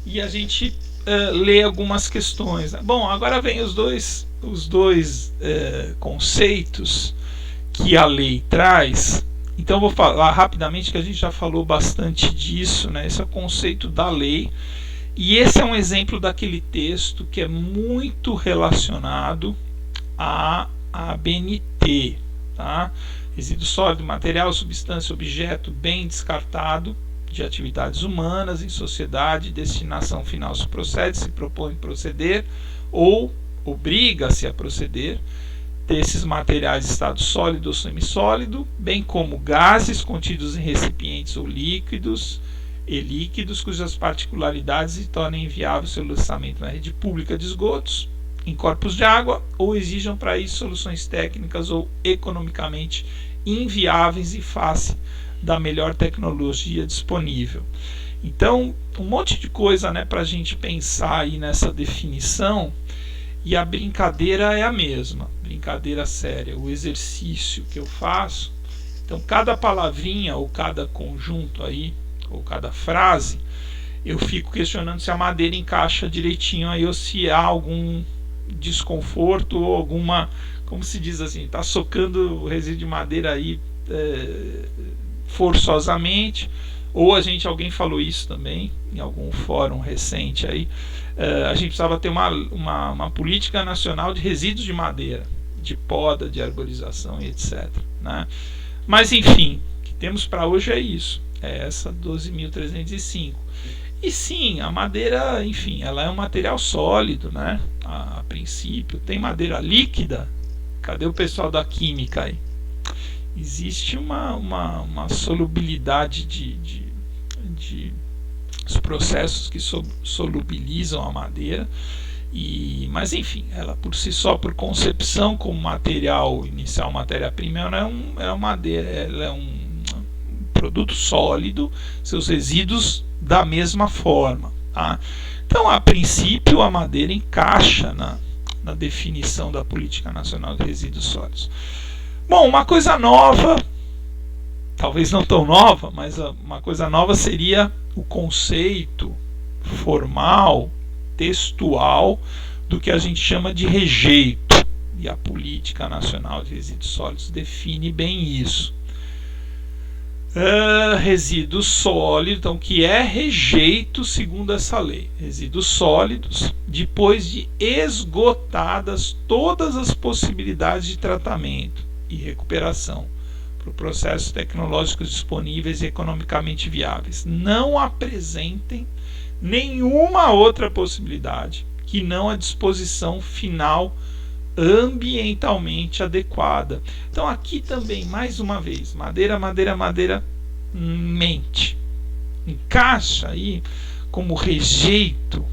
E a gente lê algumas questões, né? Bom, agora vem os dois conceitos que a lei traz. Então eu vou falar rapidamente, que a gente já falou bastante disso, né? Esse é o conceito da lei, e esse é um exemplo daquele texto que é muito relacionado à ABNT, tá? Resíduo sólido, material, substância, objeto, bem descartado de atividades humanas em sociedade, destinação final se procede, se propõe proceder ou obriga-se a proceder desses materiais de estado sólido ou semissólido, bem como gases contidos em recipientes ou líquidos e líquidos cujas particularidades tornem inviável seu lançamento na rede pública de esgotos, em corpos de água, ou exijam para isso soluções técnicas ou economicamente inviáveis em face da melhor tecnologia disponível. Então, um monte de coisa, né, para a gente pensar aí nessa definição, e a brincadeira é a mesma, brincadeira séria, o exercício que eu faço. Então, cada palavrinha ou cada conjunto aí, ou cada frase, eu fico questionando se a madeira encaixa direitinho aí, ou se há algum desconforto ou alguma, como se diz assim, está socando o resíduo de madeira aí forçosamente, ou alguém falou isso também em algum fórum recente aí, a gente precisava ter uma política nacional de resíduos de madeira, de poda, de arborização e etc, né? Mas enfim, o que temos para hoje é isso, é essa 12.305. E sim, a madeira, enfim, ela é um material sólido, né? A princípio. Tem madeira líquida? Cadê o pessoal da química aí? Existe uma solubilidade de os processos que solubilizam a madeira, mas enfim, ela por si só, por concepção como material inicial, matéria-prima, ela é madeira, ela é um produto sólido, seus resíduos da mesma forma, tá? Então, a princípio, a madeira encaixa na definição da Política Nacional de Resíduos Sólidos. Bom, uma coisa nova, talvez não tão nova, mas uma coisa nova seria o conceito formal, textual, do que a gente chama de rejeito. E a Política Nacional de Resíduos Sólidos define bem isso. Resíduos sólidos, então, que é rejeito segundo essa lei. Resíduos sólidos, depois de esgotadas todas as possibilidades de tratamento e recuperação para processos tecnológicos disponíveis e economicamente viáveis, não apresentem nenhuma outra possibilidade que não a disposição final ambientalmente adequada. Então aqui também, mais uma vez, madeira, mente. Encaixa aí como rejeito.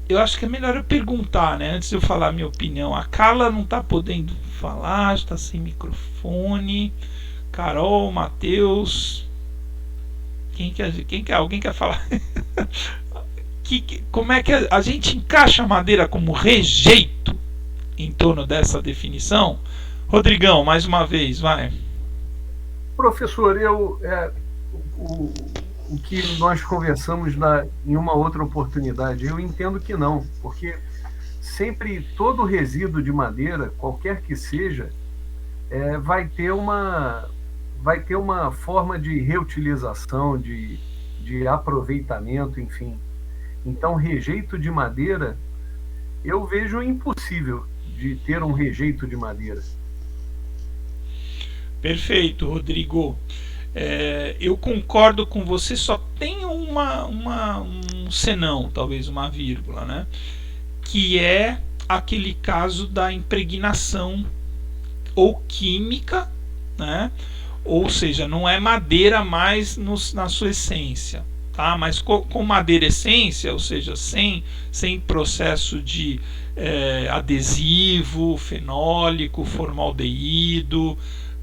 Eu acho que é melhor eu perguntar, né, antes de eu falar a minha opinião. A Carla não está podendo falar, está sem microfone. Carol, Matheus, alguém quer falar? Como é que a gente encaixa a madeira como rejeito em torno dessa definição? Rodrigão, mais uma vez, vai. Professor, o que nós conversamos em uma outra oportunidade, eu entendo que não, porque sempre todo resíduo de madeira, qualquer que seja, vai ter uma forma de reutilização, de aproveitamento, enfim. Então, rejeito de madeira, eu vejo impossível de ter um rejeito de madeira. Perfeito, Rodrigo. Eu concordo com você, só tem um senão, talvez uma vírgula, né? Que é aquele caso da impregnação ou química, né? Ou seja, não é madeira mais na sua essência. Tá? Mas com madeira essência, ou seja, sem processo de adesivo, fenólico, formaldeído,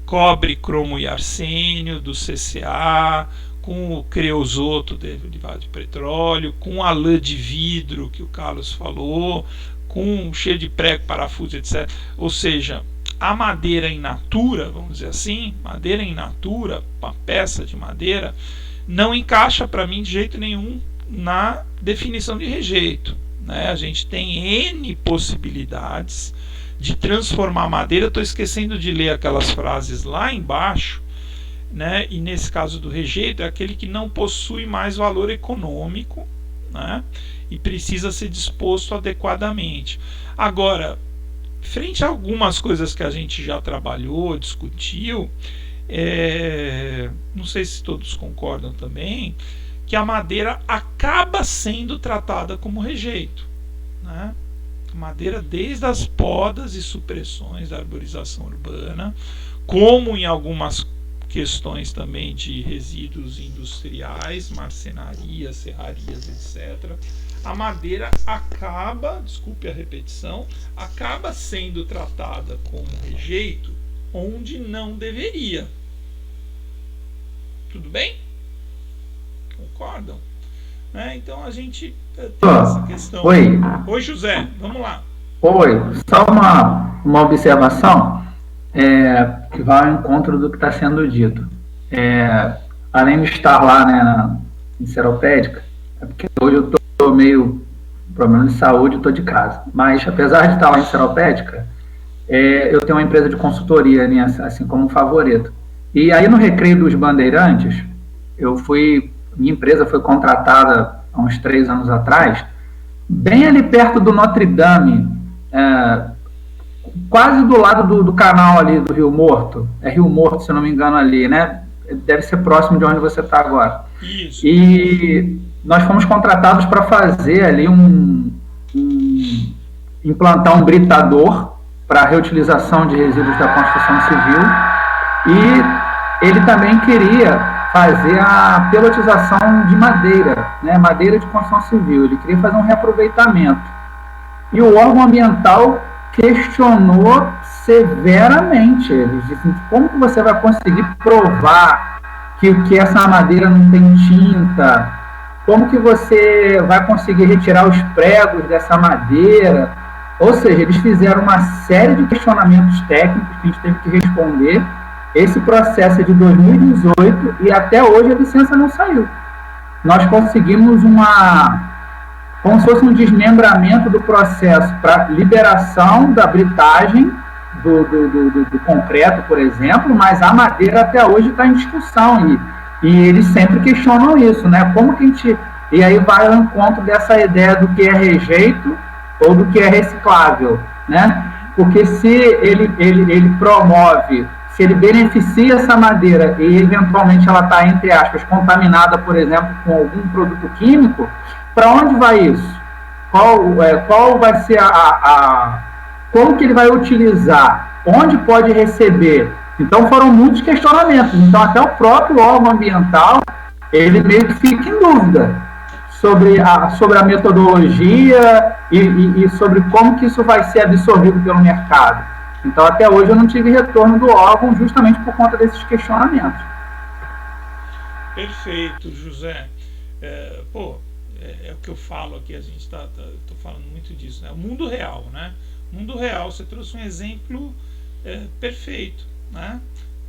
cobre, cromo e arsênio do CCA, com o creosoto derivado de petróleo, com a lã de vidro que o Carlos falou, com cheio de prego, parafuso, etc. Ou seja, a madeira in natura, vamos dizer assim, madeira in natura, uma peça de madeira, não encaixa para mim de jeito nenhum na definição de rejeito, né? A gente tem N possibilidades de transformar a madeira. Estou esquecendo de ler aquelas frases lá embaixo, né? E nesse caso do rejeito é aquele que não possui mais valor econômico, né? E precisa ser disposto adequadamente. Agora, frente a algumas coisas que a gente já trabalhou, discutiu, não sei se todos concordam também, que a madeira acaba sendo tratada como rejeito, né? A madeira, desde as podas e supressões da arborização urbana, como em algumas questões também de resíduos industriais, marcenarias, serrarias, etc., a madeira acaba, desculpe a repetição, acaba sendo tratada como rejeito onde não deveria. Tudo bem? Concordam? Então a gente tem essa questão. Oi, José, vamos lá. Oi, só uma observação que vai ao encontro do que está sendo dito. Além de estar lá, né, em Seropédica, porque hoje eu estou meio problema de saúde, estou de casa, mas apesar de estar lá em Seropédica, eu tenho uma empresa de consultoria, né, assim como Favoreto. E aí no Recreio dos Bandeirantes, minha empresa foi contratada há uns 3 anos atrás, bem ali perto do Notre Dame, quase do lado do canal ali do Rio Morto. É Rio Morto, se não me engano, ali, né? Deve ser próximo de onde você está agora. Isso. E nós fomos contratados para fazer ali implantar um britador para reutilização de resíduos da construção civil, e ele também queria fazer a pelotização de madeira, né, madeira de construção civil. Ele queria fazer um reaproveitamento. E o órgão ambiental questionou severamente. Eles disseram: como que você vai conseguir provar que essa madeira não tem tinta? Como que você vai conseguir retirar os pregos dessa madeira? Ou seja, eles fizeram uma série de questionamentos técnicos que a gente teve que responder. Esse processo é de 2018 e até hoje a licença não saiu. Nós conseguimos como se fosse um desmembramento do processo para liberação da britagem do concreto, por exemplo, mas a madeira até hoje está em discussão e eles sempre questionam isso, né? Como que a gente... E aí vai ao encontro dessa ideia do que é rejeito ou do que é reciclável, né? Porque se ele promove... Se ele beneficia essa madeira e eventualmente ela está, entre aspas, contaminada, por exemplo, com algum produto químico, para onde vai isso? Qual vai ser como que ele vai utilizar? Onde pode receber? Então foram muitos questionamentos. Então até o próprio órgão ambiental, ele meio que fica em dúvida sobre a metodologia e sobre como que isso vai ser absorvido pelo mercado. Então, até hoje, eu não tive retorno do órgão justamente por conta desses questionamentos. Perfeito, José. É o que eu falo aqui, a gente tô falando muito disso, né? O mundo real, né? O mundo real, você trouxe um exemplo perfeito, né?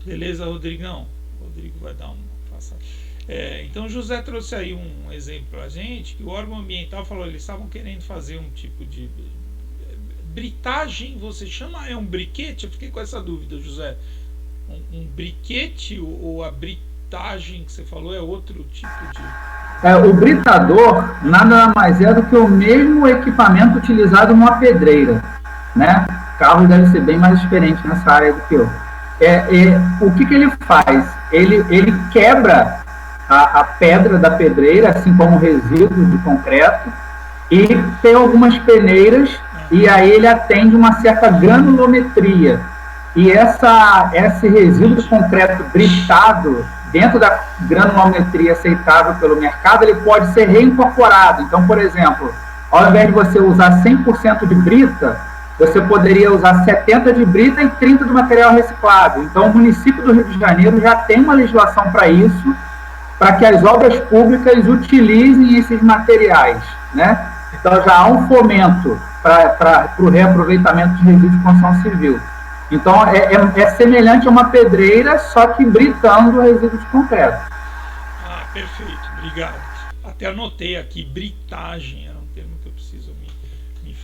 Beleza, Rodrigão? O Rodrigo vai dar uma passada. Então, José trouxe aí um exemplo para a gente, que o órgão ambiental falou, eles estavam querendo fazer um tipo de... Britagem, você chama? É um briquete? Eu fiquei com essa dúvida, José. Um briquete ou a britagem que você falou é outro tipo de... O britador nada mais é do que o mesmo equipamento utilizado numa pedreira, né? O carro deve ser bem mais experiente nessa área do que eu. O que ele faz? Ele quebra a pedra da pedreira, assim como resíduos de concreto, e tem algumas peneiras. E aí ele atende uma certa granulometria. E esse resíduo de concreto britado, dentro da granulometria aceitável pelo mercado, ele pode ser reincorporado. Então, por exemplo, ao invés de você usar 100% de brita, você poderia usar 70% de brita e 30% do material reciclável. Então, o município do Rio de Janeiro já tem uma legislação para isso, para que as obras públicas utilizem esses materiais, né? Então, já há um fomento para o reaproveitamento de resíduos de construção civil. Então, é semelhante a uma pedreira, só que britando o resíduo de concreto. Perfeito, obrigado. Até anotei aqui, britagem, era um termo que eu preciso me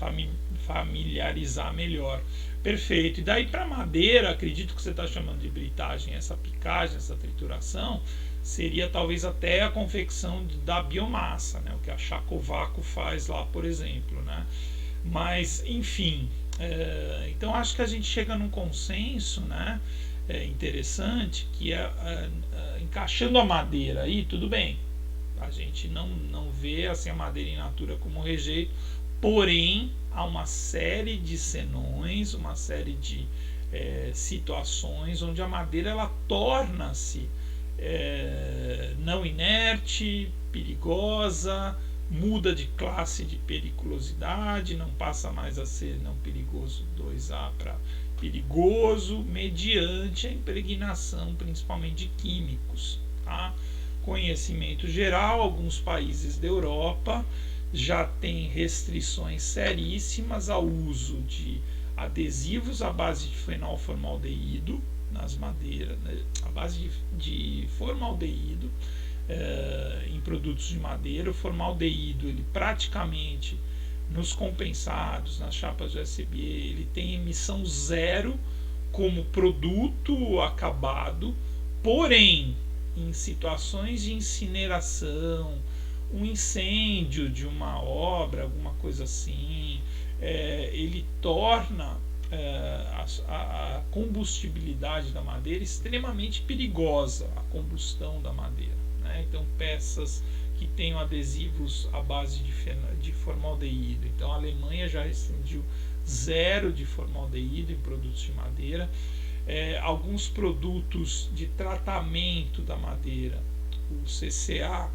familiarizar melhor. Perfeito. E daí para madeira, acredito que você está chamando de britagem, essa picagem, essa trituração, seria talvez até a confecção da biomassa, né? O que a Chacovaco faz lá, por exemplo, né? Mas, enfim, então acho que a gente chega num consenso, né, interessante, que encaixando a madeira aí, tudo bem, a gente não vê assim, a madeira in natura como rejeito, porém há uma série de senões, uma série de situações onde a madeira ela torna-se não inerte, perigosa, muda de classe de periculosidade, não passa mais a ser não perigoso 2A para perigoso, mediante a impregnação principalmente de químicos. Tá? Conhecimento geral, alguns países da Europa já têm restrições seríssimas ao uso de adesivos à base de fenolformaldeído nas madeiras, né? À base de formaldeído em produtos de madeira. O formaldeído, ele praticamente nos compensados, nas chapas de USB, ele tem emissão zero como produto acabado, porém em situações de incineração, um incêndio de uma obra, alguma coisa assim, ele torna a combustibilidade da madeira extremamente perigosa, a combustão da madeira, né? Então peças que tenham adesivos à base de formaldeído, então a Alemanha já restringiu zero de formaldeído em produtos de madeira. Alguns produtos de tratamento da madeira, o CCA,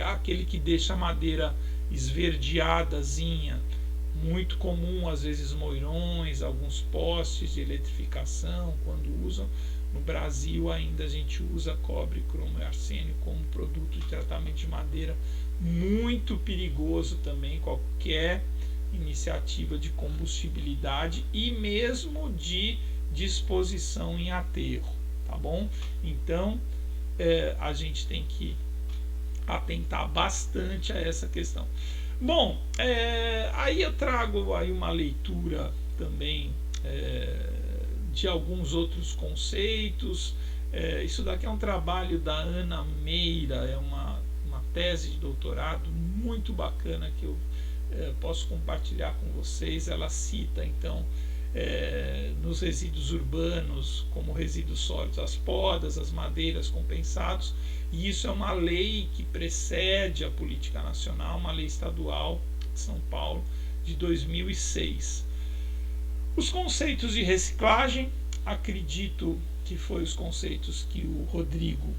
aquele que deixa a madeira esverdeadazinha, muito comum, às vezes moirões, alguns postes de eletrificação quando usam. No Brasil ainda a gente usa cobre, cromo e arsênio como produto de tratamento de madeira, muito perigoso também qualquer iniciativa de combustibilidade e mesmo de disposição em aterro, tá bom? Então a gente tem que atentar bastante a essa questão. Bom, aí eu trago aí uma leitura também de alguns outros conceitos. Isso daqui é um trabalho da Ana Meira, é uma tese de doutorado muito bacana que eu posso compartilhar com vocês. Ela cita então nos resíduos urbanos como resíduos sólidos as podas, as madeiras compensados, e isso é uma lei que precede a política nacional, uma lei estadual de São Paulo de 2006. Os conceitos de reciclagem, acredito que foi os conceitos que o Rodrigo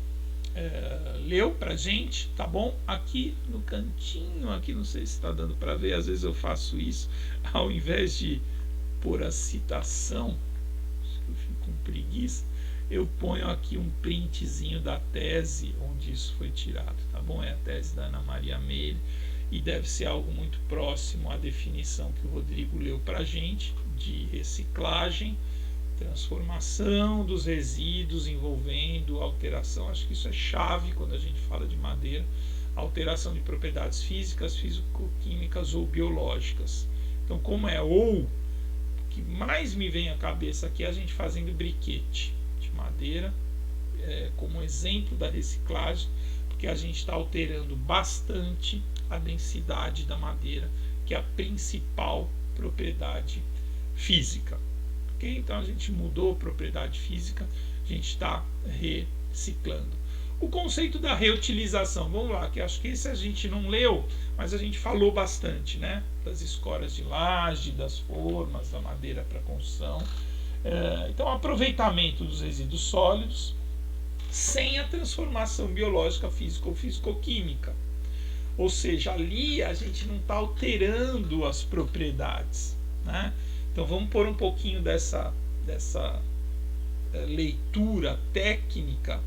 leu pra gente, tá bom? Aqui no cantinho, aqui não sei se está dando para ver, às vezes eu faço isso, ao invés de pôr a citação, eu fico com preguiça, eu ponho aqui um printzinho da tese onde isso foi tirado, tá bom? É a tese da Ana Maria Meire e deve ser algo muito próximo à definição que o Rodrigo leu pra gente de reciclagem, transformação dos resíduos envolvendo alteração. Acho que isso é chave quando a gente fala de madeira, alteração de propriedades físicas, físico-químicas ou biológicas. Então, como o que mais me vem à cabeça aqui é a gente fazendo briquete de madeira como exemplo da reciclagem, porque a gente está alterando bastante a densidade da madeira, que é a principal propriedade física. Okay? Então a gente mudou a propriedade física, a gente está reciclando. O conceito da reutilização, vamos lá, que acho que esse a gente não leu, mas a gente falou bastante, né? Das escoras de laje, das formas, da madeira para construção. Então, aproveitamento dos resíduos sólidos sem a transformação biológica, física ou físico-química. Ou seja, ali a gente não está alterando as propriedades, né? Então vamos pôr um pouquinho dessa leitura técnica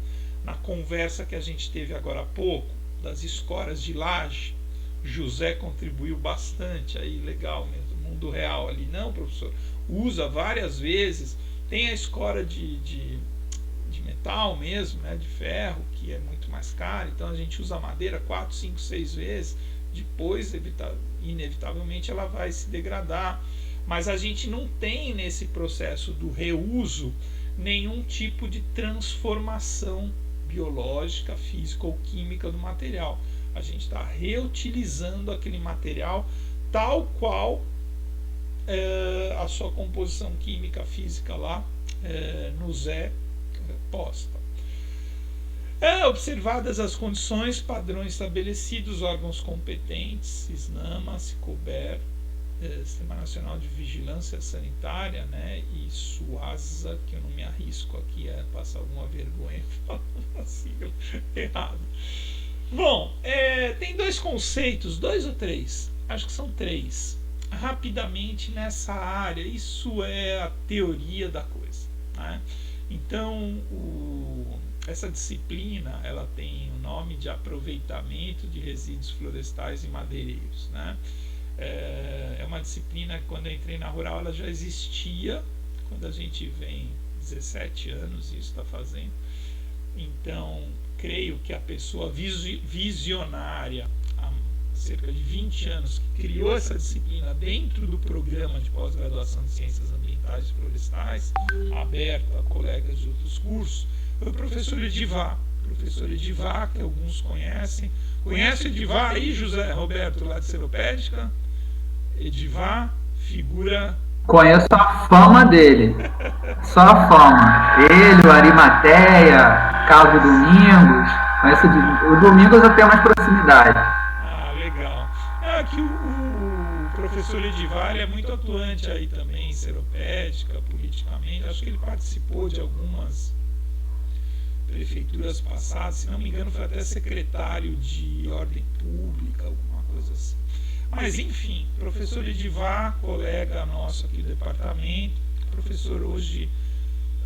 na conversa que a gente teve agora há pouco, das escoras de laje. José contribuiu bastante, aí legal mesmo, mundo real ali. Não, professor, usa várias vezes, tem a escora de metal mesmo, né, de ferro, que é muito mais cara, então a gente usa madeira 4, 5, 6 vezes, depois inevitavelmente ela vai se degradar, mas a gente não tem nesse processo do reuso nenhum tipo de transformação biológica, física ou química do material. A gente está reutilizando aquele material tal qual a sua composição química física lá nos é posta. Observadas as condições, padrões estabelecidos, órgãos competentes, SNAMA, SICOBER, Sistema Nacional de Vigilância Sanitária, né, e SUASA, que eu não me arrisco aqui a passar alguma vergonha falando a sigla errado. Bom, tem dois conceitos, 2 ou 3, acho que são 3, rapidamente nessa área. Isso é a teoria da coisa, né? Então, essa disciplina, ela tem o nome de aproveitamento de resíduos florestais e madeireiros, né? É uma disciplina que, quando eu entrei na Rural, ela já existia, quando a gente vem 17 anos isso está fazendo. Então, creio que a pessoa visionária, há cerca de 20 anos, que criou essa disciplina dentro do programa de pós-graduação de Ciências Ambientais e Florestais, aberto a colegas de outros cursos, foi o professor Edivar. Professor Edivar, que alguns conhecem. Conhece o Edivar aí, José Roberto, lá de Seropédica? Edivar, figura... Conheço a fama dele. Só a fama. Ele, o Arimateia, Carlos Domingos. Conheço o Domingos eu tenho mais proximidade. Legal. Aqui o professor Edivar é muito atuante aí também em Seropédica, politicamente. Acho que ele participou de algumas prefeituras passadas, se não me engano foi até secretário de ordem pública, alguma coisa assim. Mas enfim, professor Edivar, colega nosso aqui do departamento, professor hoje,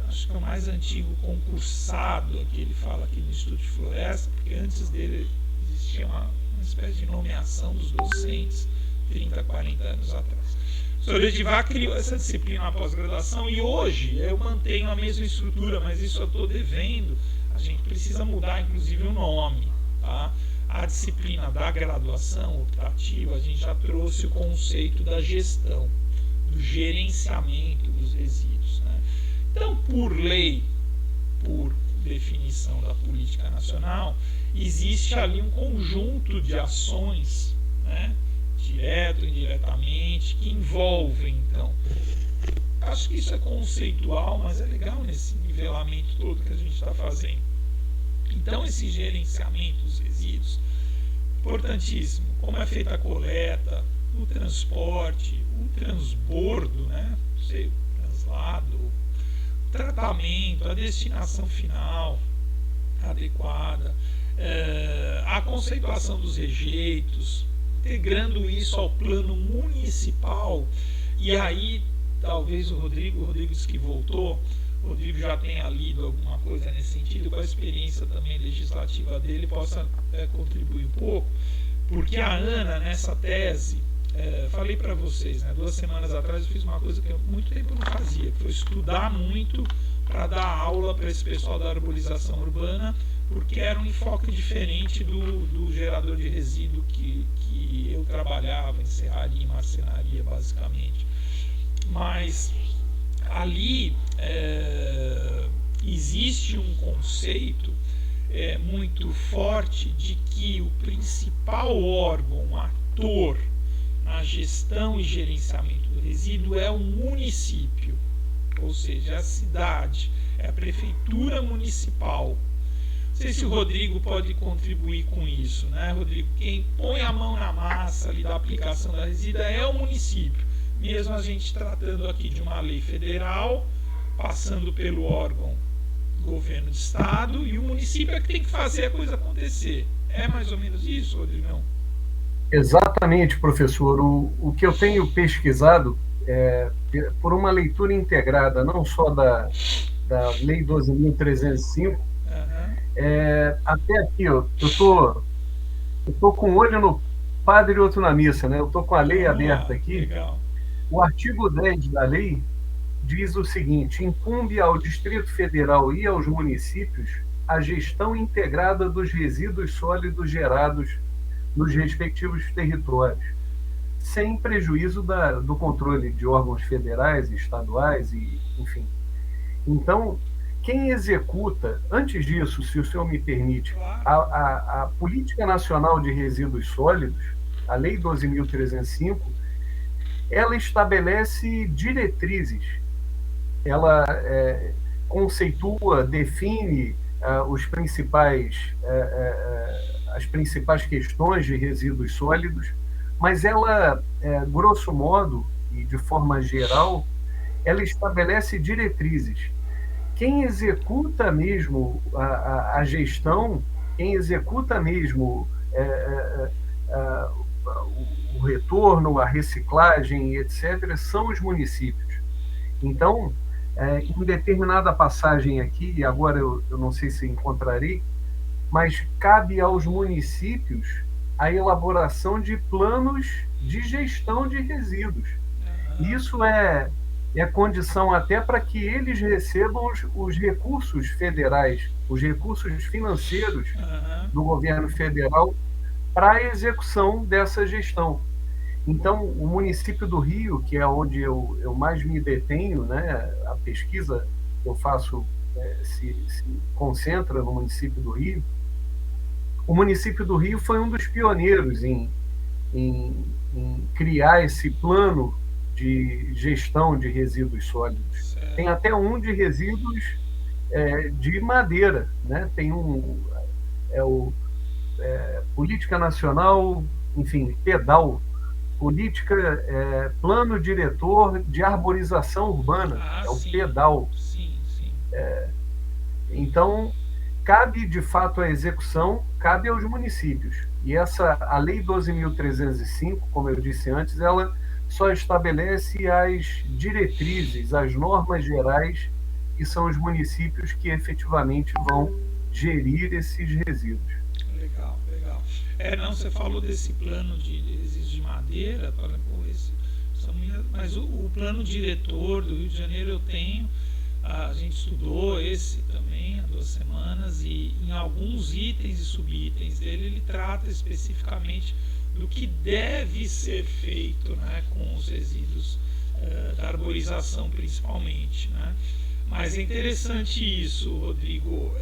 acho que é o mais antigo concursado aqui, ele fala aqui no Instituto de Floresta, porque antes dele existia uma espécie de nomeação dos docentes, 30, 40 anos atrás. O professor Edivar criou essa disciplina na pós-graduação e hoje eu mantenho a mesma estrutura, mas isso eu estou devendo. A gente precisa mudar, inclusive, o nome. Tá? A disciplina da graduação optativa, a gente já trouxe o conceito da gestão, do gerenciamento dos resíduos. Né? Então, por lei, por definição da política nacional, existe ali um conjunto de ações, né? Direto, indiretamente, que envolvem, então. Acho que isso é conceitual, mas é legal nesse nivelamento todo que a gente está fazendo. Então, esse gerenciamento dos resíduos, importantíssimo. Como é feita a coleta, o transporte, o transbordo, né? Não sei, o translado, o tratamento, a destinação final adequada, a conceituação dos rejeitos, integrando isso ao plano municipal. E aí, talvez o Rodrigo disse que voltou, o Rodrigo já tenha lido alguma coisa nesse sentido, com a experiência também legislativa dele, possa contribuir um pouco, porque a Ana, nessa tese, falei para vocês, né, 2 semanas atrás eu fiz uma coisa que há muito tempo eu não fazia, que foi estudar muito para dar aula para esse pessoal da arborização urbana, porque era um enfoque diferente do gerador de resíduo que eu trabalhava em serraria e marcenaria, basicamente. Mas ali existe um conceito muito forte de que o principal órgão, ator na gestão e gerenciamento do resíduo é o município, ou seja, a cidade, é a prefeitura municipal. Não sei se o Rodrigo pode contribuir com isso, né, Rodrigo? Quem põe a mão na massa ali da aplicação da resídua é o município, mesmo a gente tratando aqui de uma lei federal, passando pelo órgão governo de estado, e o município é que tem que fazer a coisa acontecer. É mais ou menos isso, Rodrigão? Exatamente, professor. O que eu tenho pesquisado, por uma leitura integrada, não só da Lei 12.305, até aqui, eu tô com um olho no padre e outro na missa, né? Eu tô com a lei aberta aqui. Legal. O artigo 10 da lei diz o seguinte: incumbe ao Distrito Federal e aos municípios a gestão integrada dos resíduos sólidos gerados nos respectivos territórios, sem prejuízo do controle de órgãos federais e estaduais, e, enfim. Então, quem executa, antes disso, se o senhor me permite, a Política Nacional de Resíduos Sólidos, a Lei 12.305, ela estabelece diretrizes, ela conceitua, define as principais questões de resíduos sólidos, mas ela, grosso modo e de forma geral, ela estabelece diretrizes. Quem executa mesmo a gestão, quem executa mesmo o retorno, a reciclagem, etc., são os municípios. Então, em determinada passagem aqui, e agora eu não sei se encontrarei, mas cabe aos municípios a elaboração de planos de gestão de resíduos. Isso é condição até para que eles recebam os recursos federais, os recursos financeiros do governo federal para a execução dessa gestão. Então, o município do Rio, que é onde eu mais me detenho, né, a pesquisa que eu faço se concentra no município do Rio. O município do Rio foi um dos pioneiros em criar esse plano de gestão de resíduos sólidos. Tem até um de resíduos de madeira, né? Tem Política Nacional, enfim, PEDAL, Plano Diretor de Arborização Urbana, é o PEDAL. Sim. Então, cabe de fato a execução, cabe aos municípios. E a Lei 12.305, como eu disse antes, ela só estabelece as diretrizes, as normas gerais, que são os municípios que efetivamente vão gerir esses resíduos. Legal. Você falou desse plano de resíduos de madeira, mas o plano diretor do Rio de Janeiro eu tenho, a gente estudou esse também há 2 semanas, e em alguns itens e subitens dele ele trata especificamente do que deve ser feito, né, com os resíduos da arborização principalmente, né? Mas é interessante isso, Rodrigo.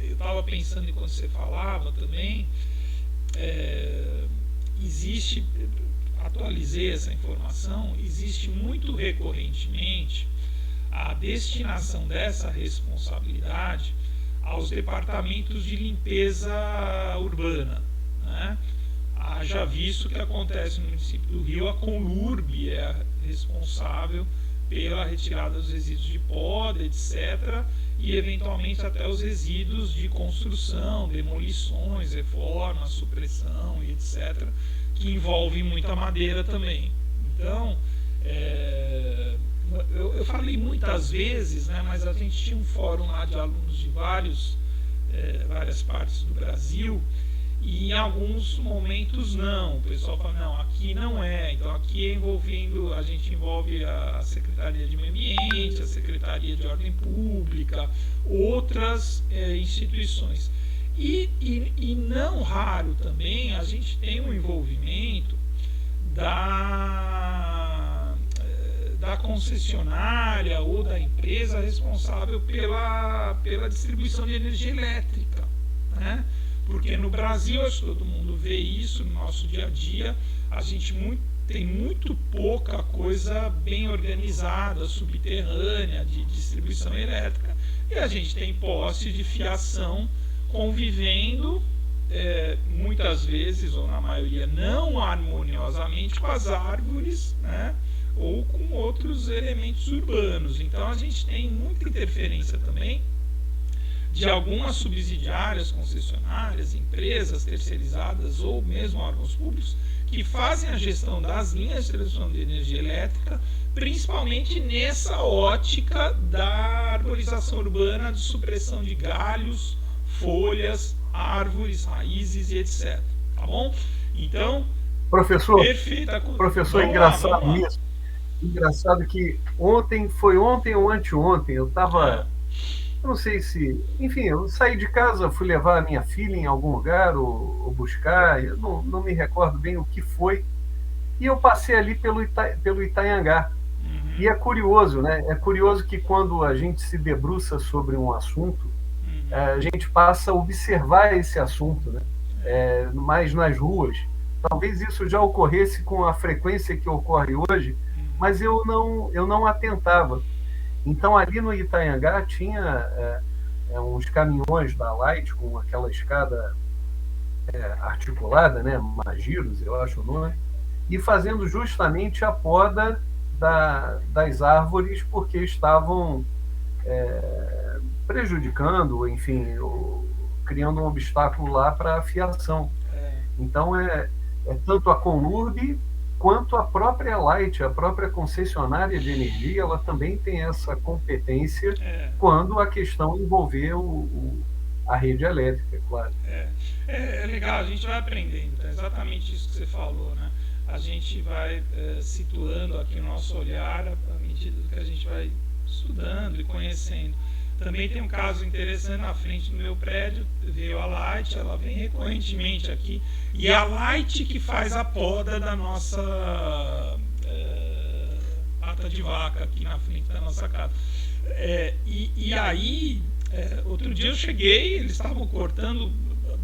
Eu estava pensando enquanto você falava também, atualizei essa informação, existe muito recorrentemente a destinação dessa responsabilidade aos departamentos de limpeza urbana, né? Haja visto que acontece no município do Rio, a Conlurb é responsável pela retirada dos resíduos de poda, etc., e eventualmente até os resíduos de construção, demolições, reformas, supressão e etc., que envolvem muita madeira também. Então, eu falei muitas vezes, né, mas a gente tinha um fórum lá de alunos de várias partes do Brasil, e em alguns momentos não, o pessoal fala, não, aqui não é, então aqui a gente envolve a Secretaria de Meio Ambiente, a Secretaria de Ordem Pública, outras instituições. E não raro também a gente tem um envolvimento da concessionária ou da empresa responsável pela distribuição de energia elétrica, né? Porque no Brasil, acho que todo mundo vê isso no nosso dia a dia, a gente tem muito pouca coisa bem organizada, subterrânea, de distribuição elétrica, e a gente tem poste de fiação convivendo, muitas vezes, ou na maioria, não harmoniosamente com as árvores, né, ou com outros elementos urbanos. Então a gente tem muita interferência também de algumas subsidiárias, concessionárias, empresas terceirizadas ou mesmo órgãos públicos que fazem a gestão das linhas de transmissão de energia elétrica, principalmente nessa ótica da arborização urbana, de supressão de galhos, folhas, árvores, raízes e etc. Tá bom? Então, professor, perfeita. Professor, engraçado isso. Engraçado que ontem ou anteontem, eu estava... Eu não sei se... Enfim, eu saí de casa, fui levar a minha filha em algum lugar ou buscar, eu não me recordo bem o que foi, e eu passei ali pelo Itanhangá. E é curioso, né? É curioso que quando a gente se debruça sobre um assunto, a gente passa a observar esse assunto, né? Mais nas ruas. talvez isso já ocorresse com a frequência que ocorre hoje, mas eu não atentava. Então, ali no Itanhangá tinha uns caminhões da Light com aquela escada articulada, né, Magiros, eu acho o nome, e fazendo justamente a poda das árvores porque estavam prejudicando, enfim, criando um obstáculo lá para a fiação. Então, é tanto a Conlurb quanto a própria Light, a própria concessionária de energia, ela também tem essa competência quando a questão envolver a rede elétrica, claro. É legal, a gente vai aprendendo, é exatamente isso que você falou, né? A gente vai situando aqui o nosso olhar à medida que a gente vai estudando e conhecendo. Também tem um caso interessante na frente do meu prédio, veio a Light, ela vem recorrentemente aqui, e é a Light que faz a poda da nossa pata de vaca aqui na frente da nossa casa. E aí, outro dia eu cheguei, eles estavam cortando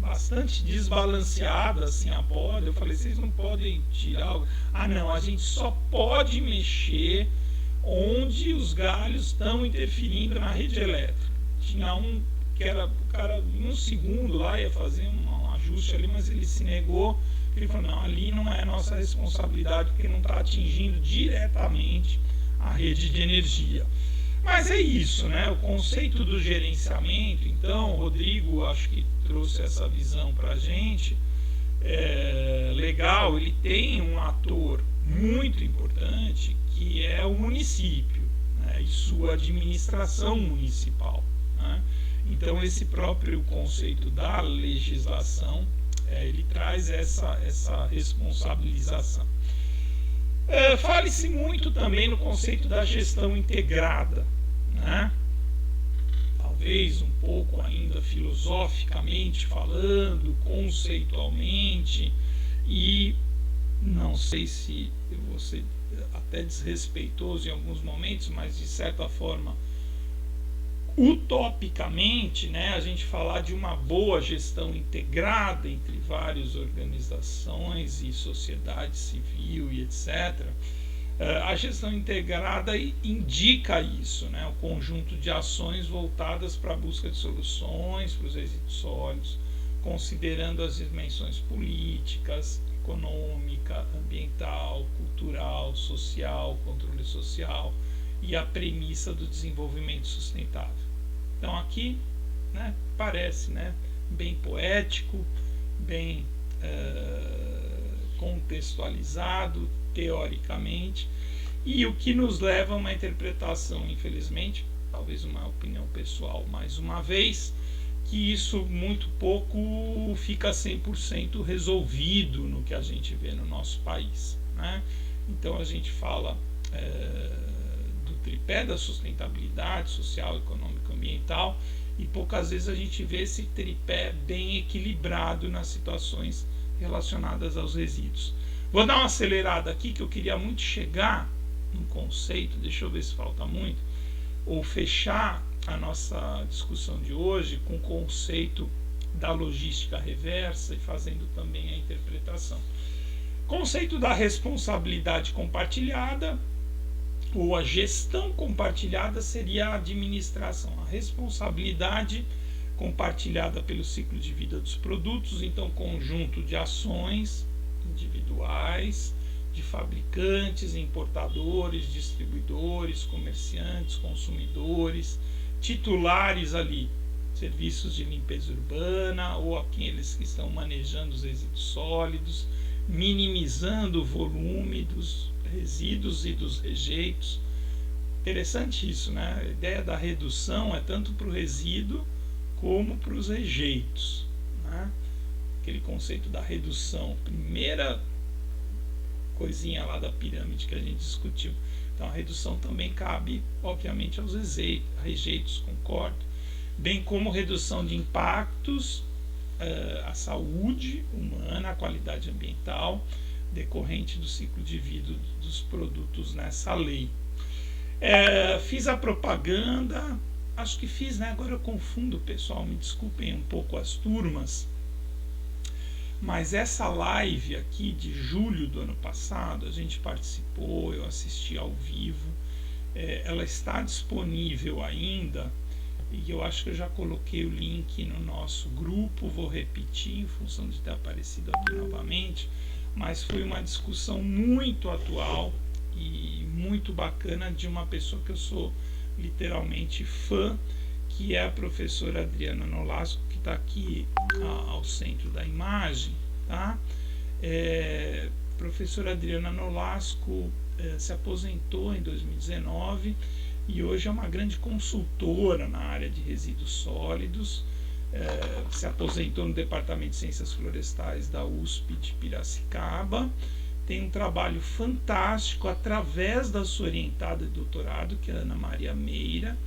bastante desbalanceada assim a poda. Eu falei, vocês não podem tirar? Ah, não, a gente só pode mexer onde os galhos estão interferindo na rede elétrica. Tinha um que era, o cara em um segundo lá ia fazer um ajuste ali, mas ele se negou. Ele falou, não, ali não é nossa responsabilidade, porque não está atingindo diretamente a rede de energia. Mas é isso, né? O conceito do gerenciamento, então, o Rodrigo acho que trouxe essa visão para a gente. Legal, ele tem um ator muito importante, que é o município, né? E sua administração municipal, né? Então, esse próprio conceito da legislação, ele traz essa responsabilização. Fale-se muito também no conceito da gestão integrada, né? Talvez um pouco ainda filosoficamente falando, conceitualmente, e não sei se eu vou ser até desrespeitoso em alguns momentos, mas de certa forma utopicamente, né, a gente falar de uma boa gestão integrada entre várias organizações e sociedade civil e etc. A gestão integrada indica isso, né, o conjunto de ações voltadas para a busca de soluções para os resíduos sólidos, considerando as dimensões políticas, econômica, ambiental, cultural, social, controle social e a premissa do desenvolvimento sustentável. Então aqui, né, parece, né, bem poético, bem contextualizado teoricamente, e o que nos leva a uma interpretação, infelizmente, talvez uma opinião pessoal mais uma vez, que isso muito pouco fica 100% resolvido no que a gente vê no nosso país, né? Então a gente fala do tripé da sustentabilidade social, econômica e ambiental, e poucas vezes a gente vê esse tripé bem equilibrado nas situações relacionadas aos resíduos. Vou dar uma acelerada aqui, que eu queria muito chegar num conceito, deixa eu ver se falta muito, ou fechar a nossa discussão de hoje com o conceito da logística reversa e fazendo também a interpretação. Conceito da responsabilidade compartilhada, ou a gestão compartilhada seria a administração. A responsabilidade compartilhada pelo ciclo de vida dos produtos, então conjunto de ações individuais, de fabricantes, importadores, distribuidores, comerciantes, consumidores, titulares ali, serviços de limpeza urbana ou aqueles que estão manejando os resíduos sólidos, minimizando o volume dos resíduos e dos rejeitos. Interessante isso, né? A ideia da redução é tanto para o resíduo como para os rejeitos, né? Aquele conceito da redução, primeira coisinha lá da pirâmide que a gente discutiu. Então a redução também cabe, obviamente, aos rejeitos, concordo, bem como redução de impactos à saúde humana, à qualidade ambiental, decorrente do ciclo de vida dos produtos nessa lei. Fiz a propaganda, acho que fiz, né? Agora eu confundo, pessoal, me desculpem um pouco as turmas. Mas essa live aqui de julho do ano passado, a gente participou, eu assisti ao vivo, ela está disponível ainda, e eu acho que eu já coloquei o link no nosso grupo, vou repetir em função de ter aparecido aqui novamente, mas foi uma discussão muito atual e muito bacana de uma pessoa que eu sou literalmente fã, que é a professora Adriana Nolasco, que está aqui ao centro da imagem, tá? Professora Adriana Nolasco se aposentou em 2019 e hoje é uma grande consultora na área de resíduos sólidos. Se aposentou no Departamento de Ciências Florestais da USP de Piracicaba. Tem um trabalho fantástico através da sua orientada de doutorado, que é a Ana Maria Meira,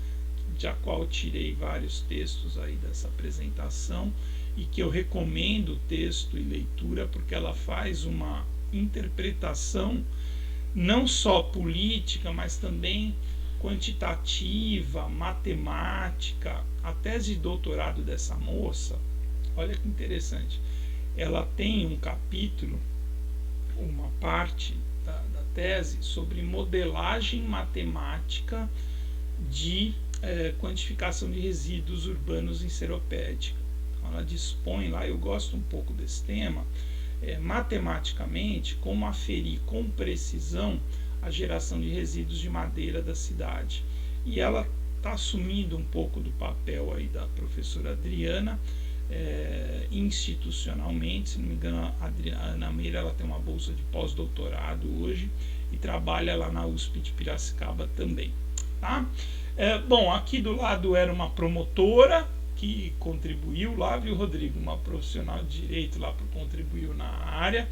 da qual eu tirei vários textos aí dessa apresentação, e que eu recomendo texto e leitura, porque ela faz uma interpretação não só política, mas também quantitativa, matemática. A tese de doutorado dessa moça, olha que interessante, ela tem um capítulo, uma parte da tese sobre modelagem matemática de quantificação de resíduos urbanos em seropédica. Então, ela dispõe lá, eu gosto um pouco desse tema, matematicamente, como aferir com precisão a geração de resíduos de madeira da cidade. E ela está assumindo um pouco do papel aí da professora Adriana, institucionalmente. Se não me engano, a Ana Meira, ela tem uma bolsa de pós-doutorado hoje e trabalha lá na USP de Piracicaba também, tá? Bom, aqui do lado era uma promotora que contribuiu lá, viu, Rodrigo? Uma profissional de direito lá que contribuiu na área.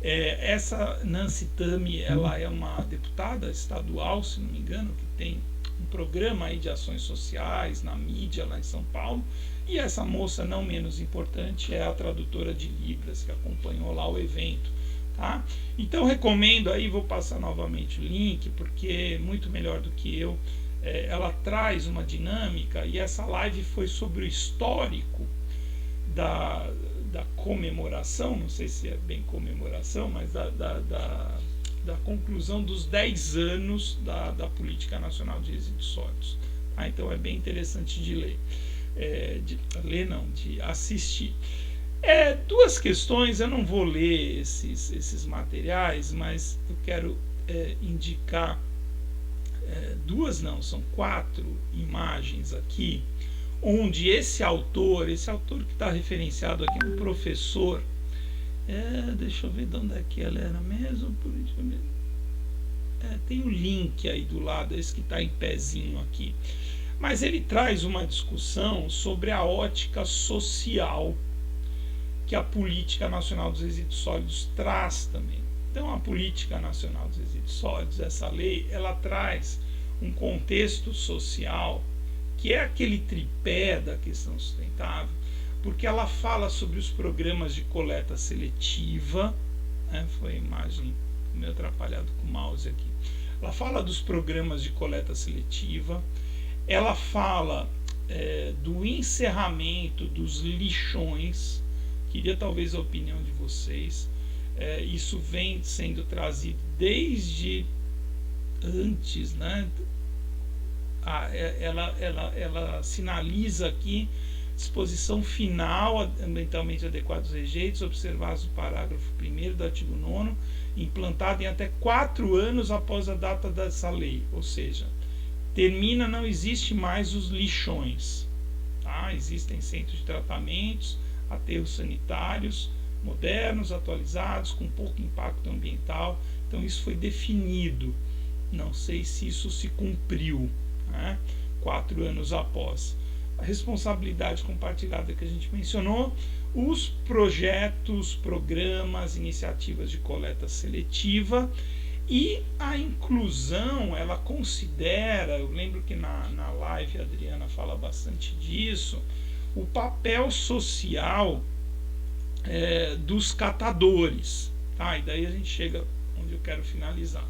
Essa Nancy Tami, ela é uma deputada estadual, se não me engano, que tem um programa aí de ações sociais na mídia lá em São Paulo. E essa moça, não menos importante, é a tradutora de Libras, que acompanhou lá o evento, tá? Então recomendo aí, vou passar novamente o link, porque muito melhor do que eu, ela traz uma dinâmica, e essa live foi sobre o histórico da comemoração, não sei se é bem comemoração, mas da conclusão dos 10 anos da Política Nacional de Resíduos Sólidos. Tá? Então é bem interessante de ler. De assistir. Duas questões, eu não vou ler esses materiais, mas eu quero indicar duas, não, são 4 imagens aqui, onde esse autor que está referenciado aqui, um professor, deixa eu ver de onde é que ela era mesmo, tem o link aí do lado, esse que está em pezinho aqui. Mas ele traz uma discussão sobre a ótica social que a Política Nacional dos Resíduos Sólidos traz também. Então, a Política Nacional dos Resíduos Sólidos, essa lei, ela traz um contexto social que é aquele tripé da questão sustentável, porque ela fala sobre os programas de coleta seletiva, foi a imagem meio atrapalhado com o mouse aqui. Ela fala dos programas de coleta seletiva, ela fala do encerramento dos lixões. Queria talvez a opinião de vocês. Isso vem sendo trazido desde antes, né? Ela sinaliza aqui disposição final ambientalmente adequada dos rejeitos, observados no parágrafo 1º do artigo 9º, implantado em até 4 anos após a data dessa lei, ou seja, termina, não existe mais os lixões, tá? Existem centros de tratamentos, aterros sanitários modernos, atualizados, com pouco impacto ambiental. Então isso foi definido, não sei se isso se cumpriu, né? 4 anos após. A responsabilidade compartilhada que a gente mencionou, os projetos, programas, iniciativas de coleta seletiva e a inclusão, ela considera, eu lembro que na live a Adriana fala bastante disso, o papel social dos catadores, tá? E daí a gente chega onde eu quero finalizar.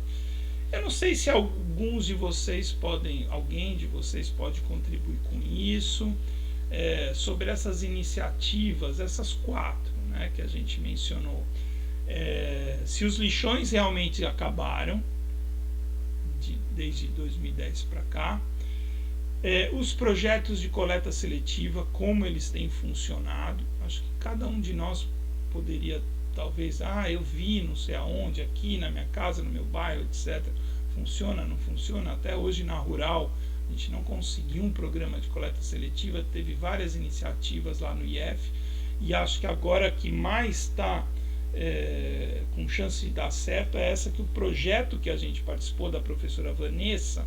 Eu não sei se alguém de vocês pode contribuir com isso. sobre essas iniciativas, essas 4, né, que a gente mencionou. Se os lixões realmente acabaram desde 2010 para cá, os projetos de coleta seletiva, como eles têm funcionado. Acho que cada um de nós poderia, talvez, eu vi não sei aonde, aqui na minha casa, no meu bairro, etc. Funciona, não funciona? Até hoje na Rural a gente não conseguiu um programa de coleta seletiva, teve várias iniciativas lá no IF, e acho que agora que mais está com chance de dar certo é essa, que o projeto que a gente participou da professora Vanessa,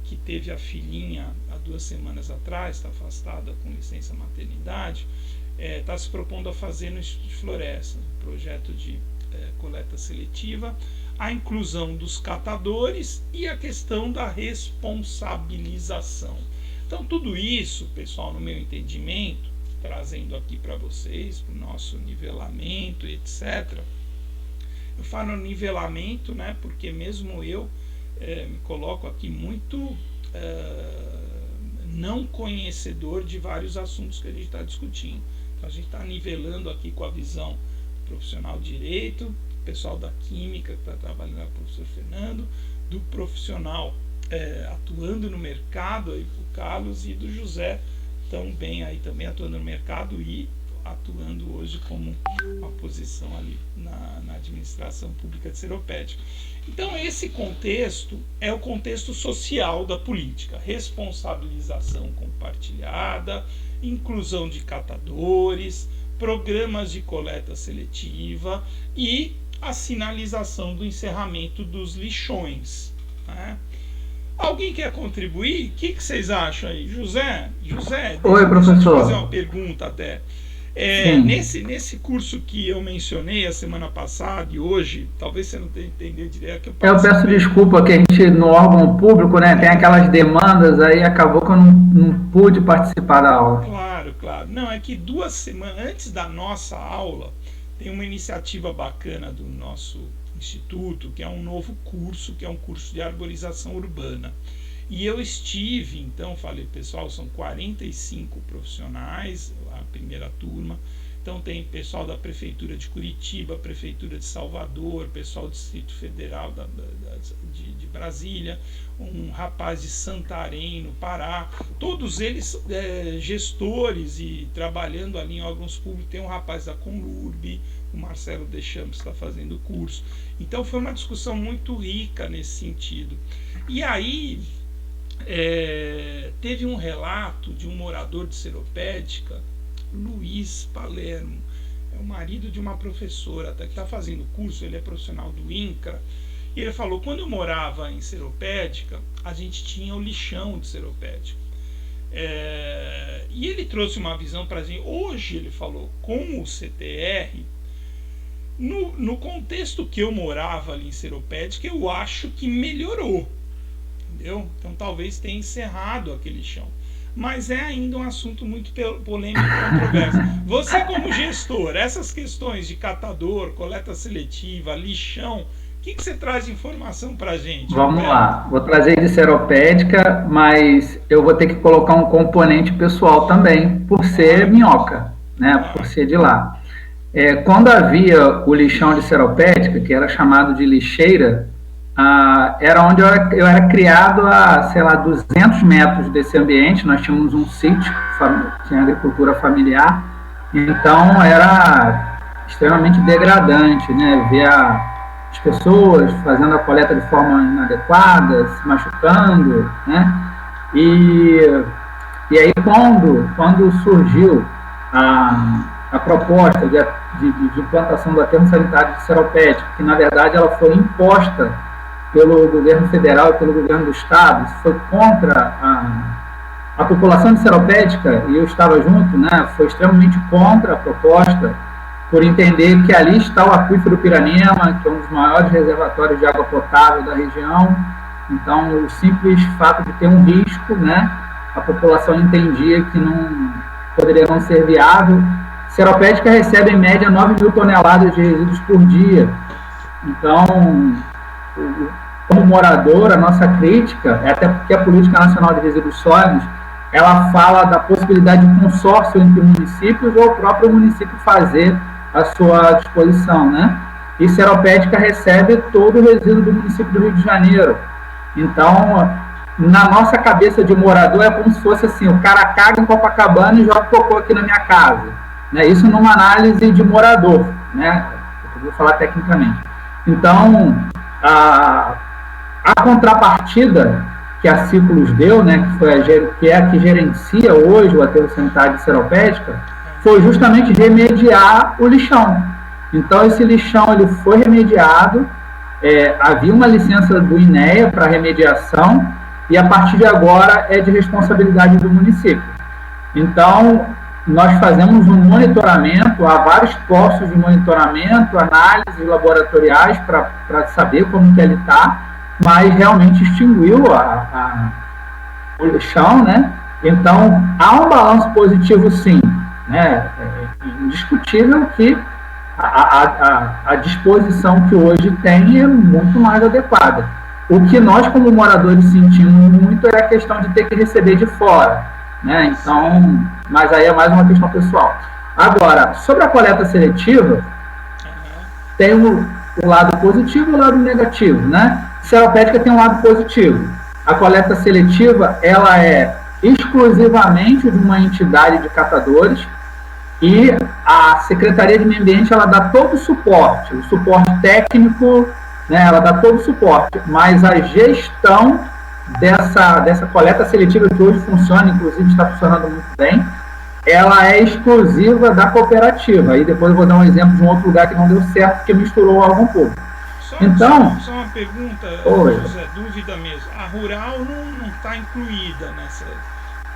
que teve a filhinha há 2 semanas atrás, está afastada com licença maternidade, está se propondo a fazer no Instituto de Florestas, um projeto de coleta seletiva, a inclusão dos catadores e a questão da responsabilização. Então, tudo isso, pessoal, no meu entendimento, trazendo aqui para vocês, para o nosso nivelamento, etc. Eu falo nivelamento, né, porque mesmo eu me coloco aqui muito não conhecedor de vários assuntos que a gente está discutindo. Então, a gente está nivelando aqui com a visão do profissional de direito, do pessoal da química que está trabalhando, o professor Fernando, do profissional atuando no mercado, aí, o Carlos, e do José, também aí também atuando no mercado e atuando hoje como uma posição ali na administração pública de Seropédica. Então, esse contexto é o contexto social da política: responsabilização compartilhada, inclusão de catadores, programas de coleta seletiva e a sinalização do encerramento dos lixões, né? Alguém quer contribuir? O que vocês acham aí? José, Oi, professor. Deixa eu fazer uma pergunta até. Nesse curso que eu mencionei a semana passada e hoje, talvez você não tenha entendido direito. Eu peço desculpa que a gente, no órgão público, né, tem aquelas demandas, aí acabou que eu não pude participar da aula. Claro. Não, é que 2 semanas antes da nossa aula, tem uma iniciativa bacana do nosso instituto, que é um novo curso, que é um curso de arborização urbana. E eu estive, então, falei, pessoal, são 45 profissionais, a primeira turma. Então tem pessoal da Prefeitura de Curitiba, Prefeitura de Salvador, pessoal do Distrito Federal de Brasília, um rapaz de Santarém, no Pará, todos eles gestores e trabalhando ali em órgãos públicos. Tem um rapaz da Conlurb, o Marcelo Deschamps está fazendo o curso. Então foi uma discussão muito rica nesse sentido. E aí teve um relato de um morador de Seropédica, Luiz Palermo, é o marido de uma professora até que está fazendo curso, ele é profissional do INCRA, e ele falou: quando eu morava em Seropédica, a gente tinha o lixão de Seropédica. E ele trouxe uma visão para a gente. Hoje, ele falou, com o CTR, no contexto que eu morava ali em Seropédica, eu acho que melhorou, entendeu? Então talvez tenha encerrado aquele chão, mas é ainda um assunto muito polêmico e controverso. Você, como gestor, essas questões de catador, coleta seletiva, lixão, o que você traz de informação para a gente? Vamos lá, vou trazer de Seropédica, mas eu vou ter que colocar um componente pessoal também, por ser minhoca, né? Por ser de lá. Quando havia o lixão de Seropédica, que era chamado de lixeira, era onde eu era criado a, 200 metros desse ambiente. Nós tínhamos um sítio, tinha agricultura familiar, então era extremamente degradante, né? Ver as pessoas fazendo a coleta de forma inadequada, se machucando, né? E aí quando surgiu a proposta de implantação do aterro sanitário de Seropédica, que na verdade ela foi imposta pelo governo federal e pelo governo do estado, isso foi contra a população de Seropédica, e eu estava junto, né? Foi extremamente contra a proposta, por entender que ali está o aquífero Piranema, que é um dos maiores reservatórios de água potável da região. Então, o simples fato de ter um risco, né, a população entendia que não poderia não ser viável. Seropédica recebe, em média, 9.000 toneladas de resíduos por dia. Então, como morador, a nossa crítica, até porque a Política Nacional de Resíduos Sólidos, ela fala da possibilidade de consórcio entre municípios ou o próprio município fazer a sua disposição, né? E Seropédica recebe todo o resíduo do município do Rio de Janeiro. Então, na nossa cabeça de morador, é como se fosse assim, o cara caga em Copacabana e joga cocô aqui na minha casa. Né? Isso numa análise de morador, né? Eu vou falar tecnicamente. Então, a contrapartida que a Ciclus deu, né, que é a que gerencia hoje o aterro sanitário de Seropédica, foi justamente remediar o lixão. Então, esse lixão ele foi remediado, havia uma licença do INEA para remediação, e a partir de agora é de responsabilidade do município. Então, nós fazemos um monitoramento, há vários postos de monitoramento, análises laboratoriais para saber como que ele está, mas realmente extinguiu o lixão, né? Então, há um balanço positivo, sim, né? É indiscutível que a disposição que hoje tem é muito mais adequada. O que nós, como moradores, sentimos muito é a questão de ter que receber de fora, né? Então, mas aí é mais uma questão pessoal. Agora, sobre a coleta seletiva, tem o lado positivo e o lado negativo, né? Seropédica tem um lado positivo. A coleta seletiva, ela é exclusivamente de uma entidade de catadores e a Secretaria de Meio Ambiente, ela dá todo o suporte técnico, né? Ela dá todo o suporte, mas a gestão dessa coleta seletiva que hoje funciona, inclusive está funcionando muito bem, ela é exclusiva da cooperativa. Aí depois eu vou dar um exemplo de um outro lugar que não deu certo, porque misturou algo um pouco. Só uma pergunta, José, dúvida mesmo. A rural não está incluída nessa...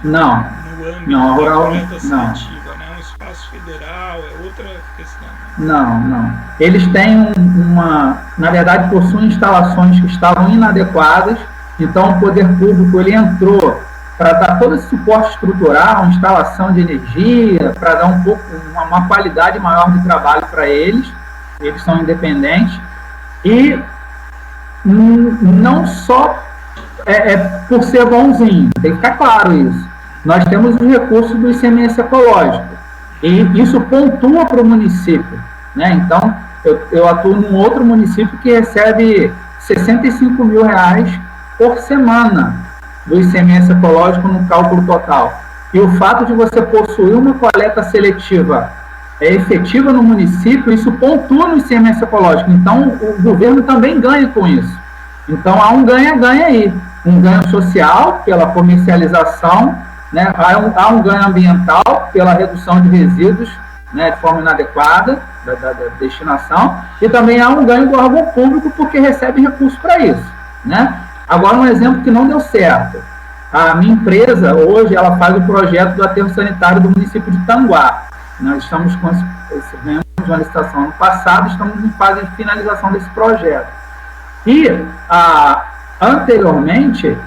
Não. No âmbito não, a rural, da coleta seletiva, não. Né? Um espaço federal, é outra questão. Não. Eles têm na verdade, possuem instalações que estavam inadequadas, então o poder público ele entrou para dar todo esse suporte estrutural, instalação de energia, para dar uma qualidade maior de trabalho para eles são independentes, e não só por ser bonzinho, tem que ficar claro isso. Nós temos os recursos do ICMS ecológico, e isso pontua para o município, né? Então, eu atuo num outro município que recebe R$65 mil por semana do ICMS ecológico no cálculo total. E o fato de você possuir uma coleta seletiva efetiva no município, isso pontua no ICMS ecológico. Então, o governo também ganha com isso. Então, há um ganha-ganha aí. Um ganho social pela comercialização, né? Há um ganho ambiental pela redução de resíduos, né, de forma inadequada da destinação, e também há um ganho do órgão público porque recebe recursos para isso, né? Agora, um exemplo que não deu certo. A minha empresa, hoje, ela faz o projeto do aterro sanitário do município de Tanguá. Nós estamos ganhamos uma licitação ano passado, estamos em fase de finalização desse projeto. E, anteriormente,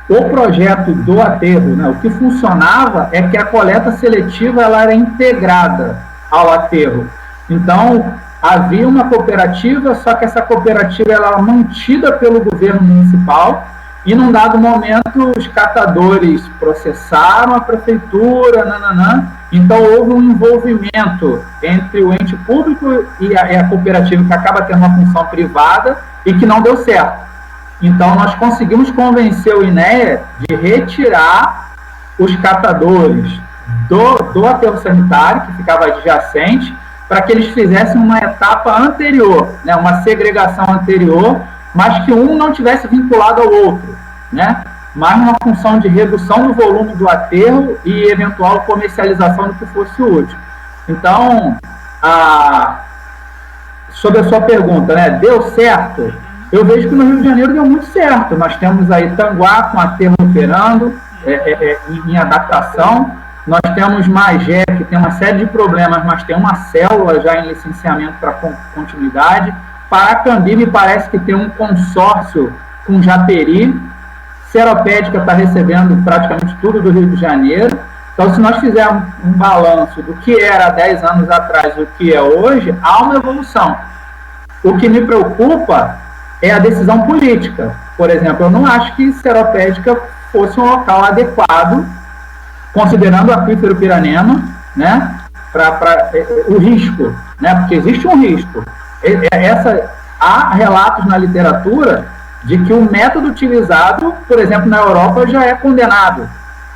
o projeto do aterro, né, o que funcionava é que a coleta seletiva ela era integrada ao aterro. Então, havia uma cooperativa, só que essa cooperativa ela era mantida pelo governo municipal e, num dado momento, os catadores processaram a prefeitura, então houve um envolvimento entre o ente público e a cooperativa, que acaba tendo uma função privada e que não deu certo. Então, nós conseguimos convencer o INEA de retirar os catadores do aterro sanitário, que ficava adjacente, para que eles fizessem uma etapa anterior, né, uma segregação anterior, mas que um não tivesse vinculado ao outro, né, mas uma função de redução do volume do aterro e eventual comercialização do que fosse útil. Então, sobre a sua pergunta, né, deu certo? Eu vejo que no Rio de Janeiro deu muito certo. Nós temos aí Tanguá com aterro operando, em adaptação. Nós temos Magé, que tem uma série de problemas, mas tem uma célula já em licenciamento para continuidade. Paracambi me parece que tem um consórcio com Japeri. Seropédica está recebendo praticamente tudo do Rio de Janeiro. Então, se nós fizermos um balanço do que era há 10 anos atrás e o que é hoje, há uma evolução. O que me preocupa é a decisão política. Por exemplo, eu não acho que Seropédica fosse um local adequado, considerando o aquífero Piranema, né, para o risco, né, porque existe um risco. Há relatos na literatura de que o método utilizado, por exemplo, na Europa, já é condenado,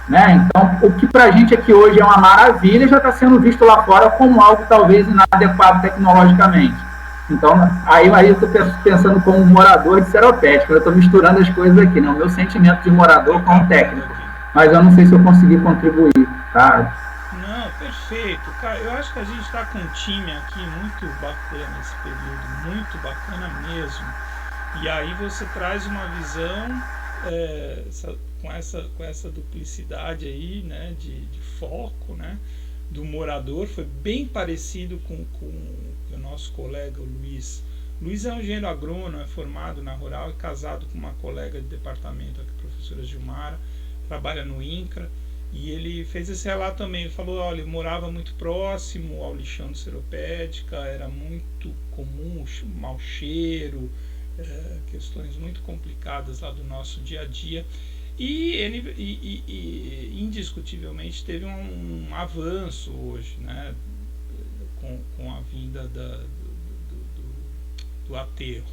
né? Então, o que para a gente aqui hoje é uma maravilha, já está sendo visto lá fora como algo talvez inadequado tecnologicamente. Então, aí eu estou pensando como um morador de Seropédica, eu estou misturando as coisas aqui, né? O meu sentimento de morador com o técnico, mas eu não sei se eu consegui contribuir, tá? Não, perfeito. Cara, eu acho que a gente está com um time aqui muito bacana esse período, muito bacana mesmo. E aí você traz uma visão com essa duplicidade aí, né, de foco, né, do morador. Foi bem parecido com o nosso colega, o Luiz. Luiz é um engenheiro agrônomo, é formado na Rural e casado com uma colega de departamento, a professora Gilmara, trabalha no INCRA. E ele fez esse relato também, ele falou, olha, ele morava muito próximo ao lixão de Seropédica, era muito comum o mau cheiro, questões muito complicadas lá do nosso dia a dia. E ele indiscutivelmente teve um avanço hoje, né, com a vinda do aterro.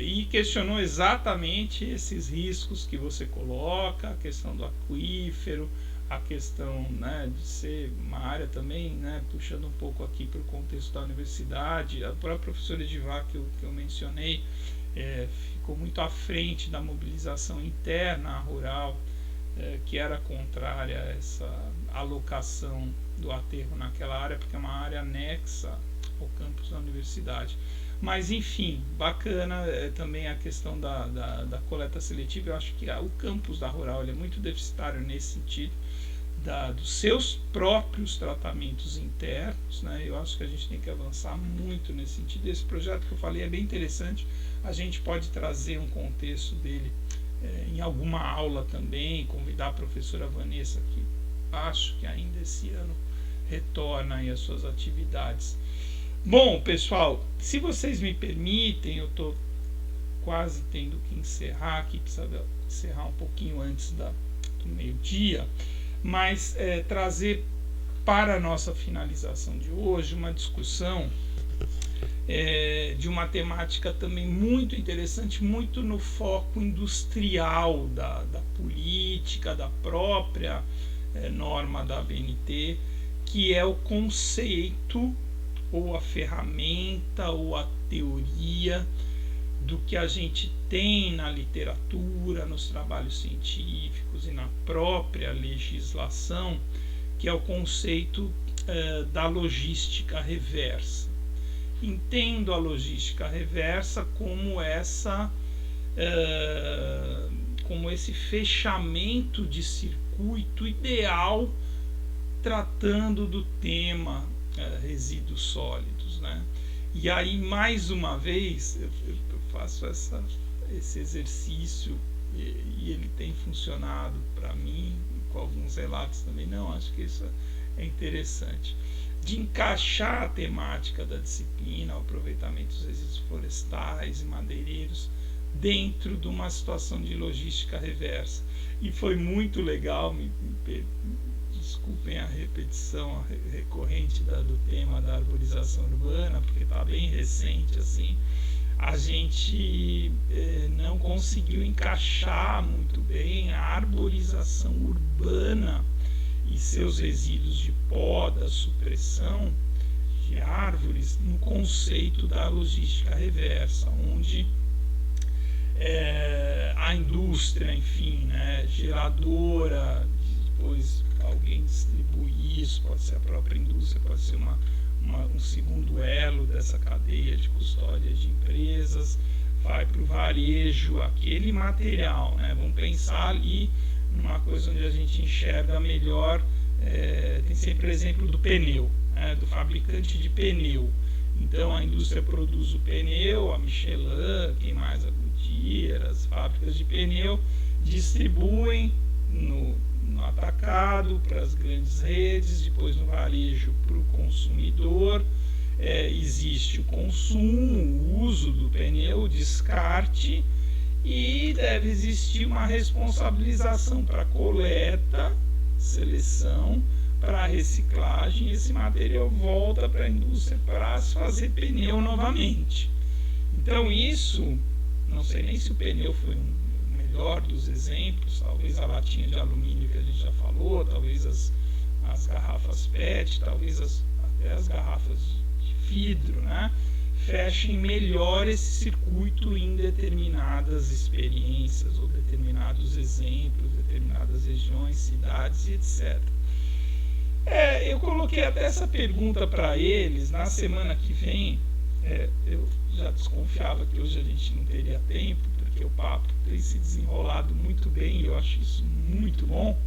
E questionou exatamente esses riscos que você coloca, a questão do aquífero, a questão, né, de ser uma área também, né, puxando um pouco aqui para o contexto da universidade. A própria professora Edivar, que eu mencionei, ficou muito à frente da mobilização interna rural, que era contrária a essa alocação do aterro naquela área, porque é uma área anexa ao campus da universidade. Mas, enfim, bacana também a questão da coleta seletiva. Eu acho que o campus da Rural ele é muito deficitário nesse sentido, dos seus próprios tratamentos internos, né? Eu acho que a gente tem que avançar muito nesse sentido. Esse projeto que eu falei é bem interessante. A gente pode trazer um contexto dele em alguma aula também, convidar a professora Vanessa, que acho que ainda esse ano retorna aí as suas atividades. Bom, pessoal, se vocês me permitem, eu estou quase tendo que encerrar aqui, precisa encerrar um pouquinho antes do meio-dia, mas trazer para a nossa finalização de hoje uma discussão de uma temática também muito interessante, muito no foco industrial da política, da própria norma da ABNT, que é o conceito ou a ferramenta ou a teoria do que a gente tem na literatura, nos trabalhos científicos e na própria legislação, que é o conceito da logística reversa. Entendo a logística reversa como como esse fechamento de circuito ideal tratando do tema resíduos sólidos, né? E aí, mais uma vez, eu faço esse exercício e ele tem funcionado para mim, com alguns relatos também. Não, acho que isso é interessante, de encaixar a temática da disciplina, o aproveitamento dos resíduos florestais e madeireiros dentro de uma situação de logística reversa. E foi muito legal, desculpem a repetição recorrente do tema da arborização urbana, porque está bem recente assim, a gente não conseguiu encaixar muito bem a arborização urbana e seus resíduos de poda, supressão de árvores no conceito da logística reversa, onde a indústria, enfim, né, geradora, depois alguém distribui isso, pode ser a própria indústria, pode ser um segundo elo dessa cadeia de custódia de empresas, vai para o varejo, aquele material, né? Vamos pensar ali numa coisa onde a gente enxerga melhor, tem sempre o exemplo do pneu, né? Do fabricante de pneu. Então a indústria produz o pneu, a Michelin, quem mais, a Goodyear, as fábricas de pneu distribuem no atacado para as grandes redes, depois no varejo para o consumidor. Existe o consumo, o uso do pneu, o descarte, e deve existir uma responsabilização para coleta, seleção, para reciclagem. Esse material volta para a indústria para se fazer pneu novamente. Então isso, não sei nem se o pneu foi o melhor dos exemplos, talvez a latinha de alumínio que a gente já falou, talvez as garrafas PET, talvez até as garrafas de vidro, né? Fechem melhor esse circuito em determinadas experiências ou determinados exemplos, determinadas regiões, cidades, etc. Eu coloquei até essa pergunta para eles. Na semana que vem, eu já desconfiava que hoje a gente não teria tempo, porque o papo tem se desenrolado muito bem e eu acho isso muito bom.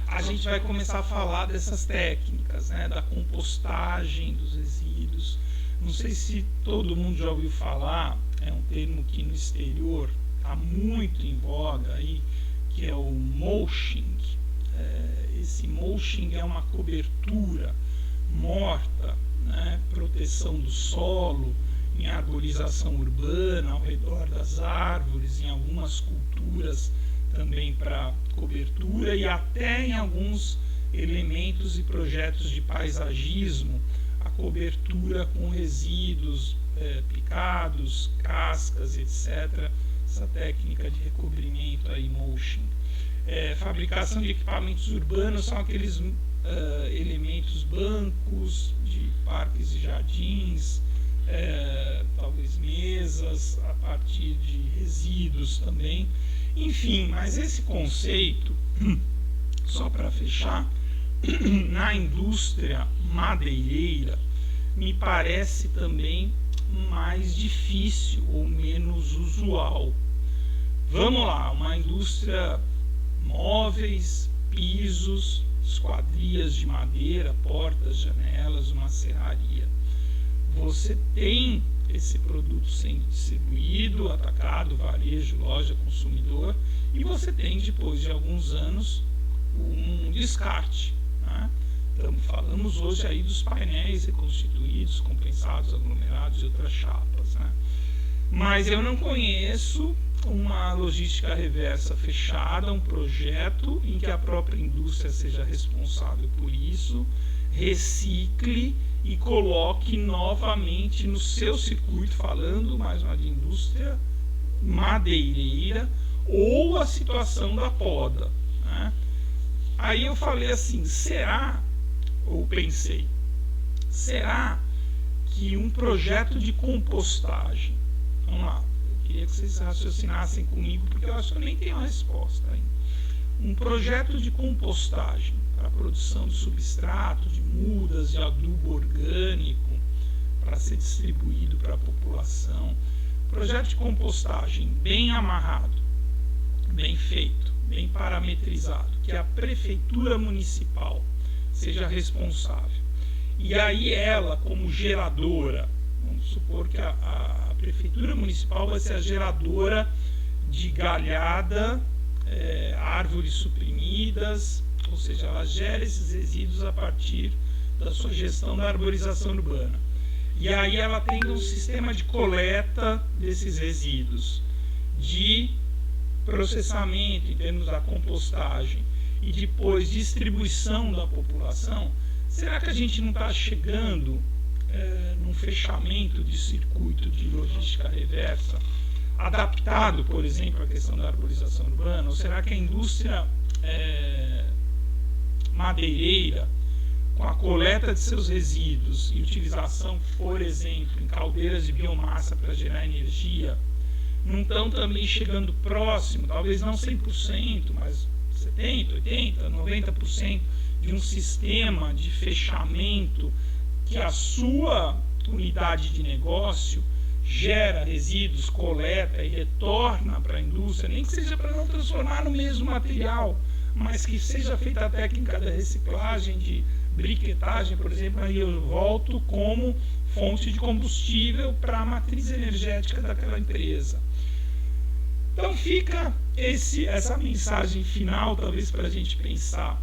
A gente vai começar a falar dessas técnicas, né, da compostagem dos resíduos. Não sei se todo mundo já ouviu falar, é um termo que no exterior está muito em voga aí, que é o mulching. Esse mulching é uma cobertura morta, né, proteção do solo, em arborização urbana, ao redor das árvores, em algumas culturas também para cobertura e até em alguns elementos e projetos de paisagismo, a cobertura com resíduos picados, cascas, etc. Essa técnica de recobrimento aí, mulching. Fabricação de equipamentos urbanos são aqueles elementos, bancos de parques e jardins, talvez mesas a partir de resíduos também. Enfim, mas esse conceito, só para fechar, na indústria madeireira me parece também mais difícil ou menos usual. Vamos lá, uma indústria móveis, pisos, esquadrias de madeira, portas, janelas, uma serraria. Você tem esse produto sendo distribuído, atacado, varejo, loja, consumidor, e você tem, depois de alguns anos, um descarte, né? Falamos hoje aí dos painéis reconstituídos, compensados, aglomerados e outras chapas, né? Mas eu não conheço uma logística reversa fechada, um projeto em que a própria indústria seja responsável por isso, recicle e coloque novamente no seu circuito, falando mais uma de indústria madeireira, ou a situação da poda, né? Aí eu falei assim, será que um projeto de compostagem, vamos lá, eu queria que vocês raciocinassem comigo, porque eu acho que eu nem tenho a resposta ainda. Um projeto de compostagem para a produção de substrato, de mudas, de adubo orgânico, para ser distribuído para a população. Projeto de compostagem bem amarrado, bem feito, bem parametrizado, que a prefeitura municipal seja responsável. E aí ela, como geradora, vamos supor que a prefeitura municipal vai ser a geradora de galhada, árvores suprimidas, ou seja, ela gera esses resíduos a partir da sua gestão da arborização urbana. E aí ela tem um sistema de coleta desses resíduos, de processamento em termos da compostagem e depois distribuição da população. Será que a gente não está chegando num fechamento de circuito de logística reversa, adaptado, por exemplo, à questão da arborização urbana? Ou será que a indústria madeireira, com a coleta de seus resíduos e utilização, por exemplo, em caldeiras de biomassa para gerar energia, não estão também chegando próximo, talvez não 100%, mas 70%, 80%, 90% de um sistema de fechamento que a sua unidade de negócio gera resíduos, coleta e retorna para a indústria, nem que seja para não transformar no mesmo material, mas que seja feita a técnica da reciclagem, de briquetagem, por exemplo, aí eu volto como fonte de combustível para a matriz energética daquela empresa. Então fica essa mensagem final, talvez para a gente pensar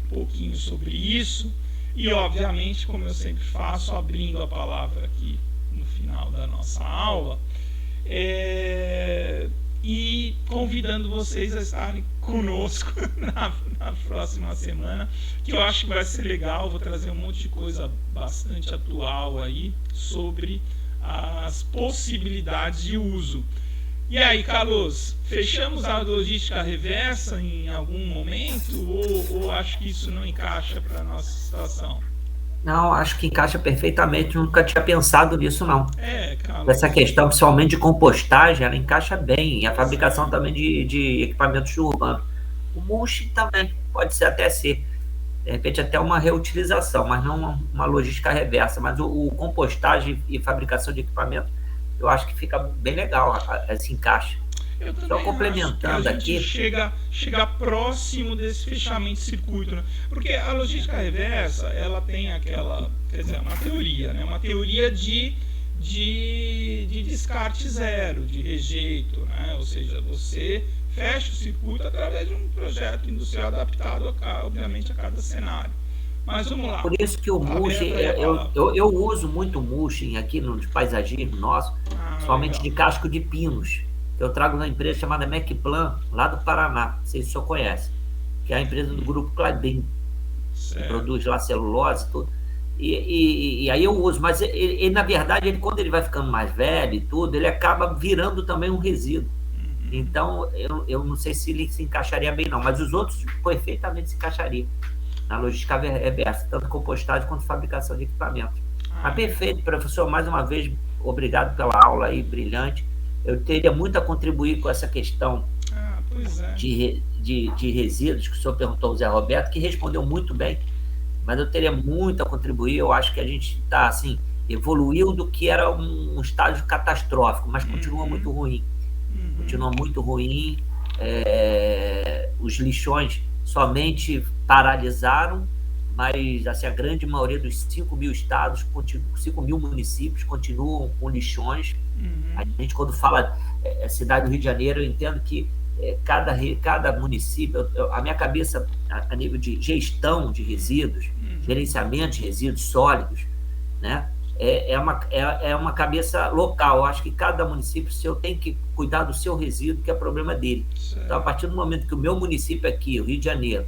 um pouquinho sobre isso, e obviamente, como eu sempre faço, abrindo a palavra aqui no final da nossa aula, e convidando vocês a estarem conosco na próxima semana, que eu acho que vai ser legal. Vou trazer um monte de coisa bastante atual aí sobre as possibilidades de uso. E aí, Carlos, fechamos a logística reversa em algum momento ou acho que isso não encaixa para a nossa situação? Não, acho que encaixa perfeitamente. Nunca tinha pensado nisso, não. Carlos. Essa questão, principalmente de compostagem, ela encaixa bem. E a fabricação também de equipamentos urbanos. O mulch também pode ser até ser. De repente, até uma reutilização, mas não uma logística reversa. Mas o compostagem e fabricação de equipamento, eu acho que fica bem legal esse encaixe. Só complementando aqui. Chega próximo desse fechamento de circuito, né? Porque a logística reversa, ela tem aquela, quer dizer, uma teoria, né? Uma teoria de descarte zero, de rejeito, né? Ou seja, você fecha o circuito através de um projeto industrial adaptado, obviamente, a cada cenário. Mas vamos lá. Por isso que o mulching, eu uso muito mulching aqui no paisagismo nosso, principalmente de casco de pinos. Eu trago uma empresa chamada Mecplan, lá do Paraná, não sei se o senhor conhece, que é a empresa do grupo Klabin, que produz lá celulose e tudo. E aí eu uso, mas ele, na verdade, quando ele vai ficando mais velho e tudo, ele acaba virando também um resíduo. Então, eu não sei se ele se encaixaria bem, não, mas os outros perfeitamente se encaixariam na logística reversa, tanto compostagem quanto fabricação de equipamentos. Mas perfeito, professor, mais uma vez, obrigado pela aula aí, brilhante. Eu teria muito a contribuir com essa questão de resíduos, que o senhor perguntou ao Zé Roberto, que respondeu muito bem, mas eu teria muito a contribuir. Eu acho que a gente está, assim, evoluiu do que era um estágio catastrófico, mas continua muito ruim. Continua muito ruim. Os lixões somente paralisaram, mas assim, a grande maioria dos 5.000 estados, 5.000 municípios continuam com lixões. A gente, quando fala cidade do Rio de Janeiro, eu entendo que cada município, a minha cabeça, a nível de gestão de resíduos, gerenciamento de resíduos sólidos, né, é uma cabeça local. Eu acho que cada município seu tem que cuidar do seu resíduo, que é problema dele. Então, a partir do momento que o meu município aqui, o Rio de Janeiro,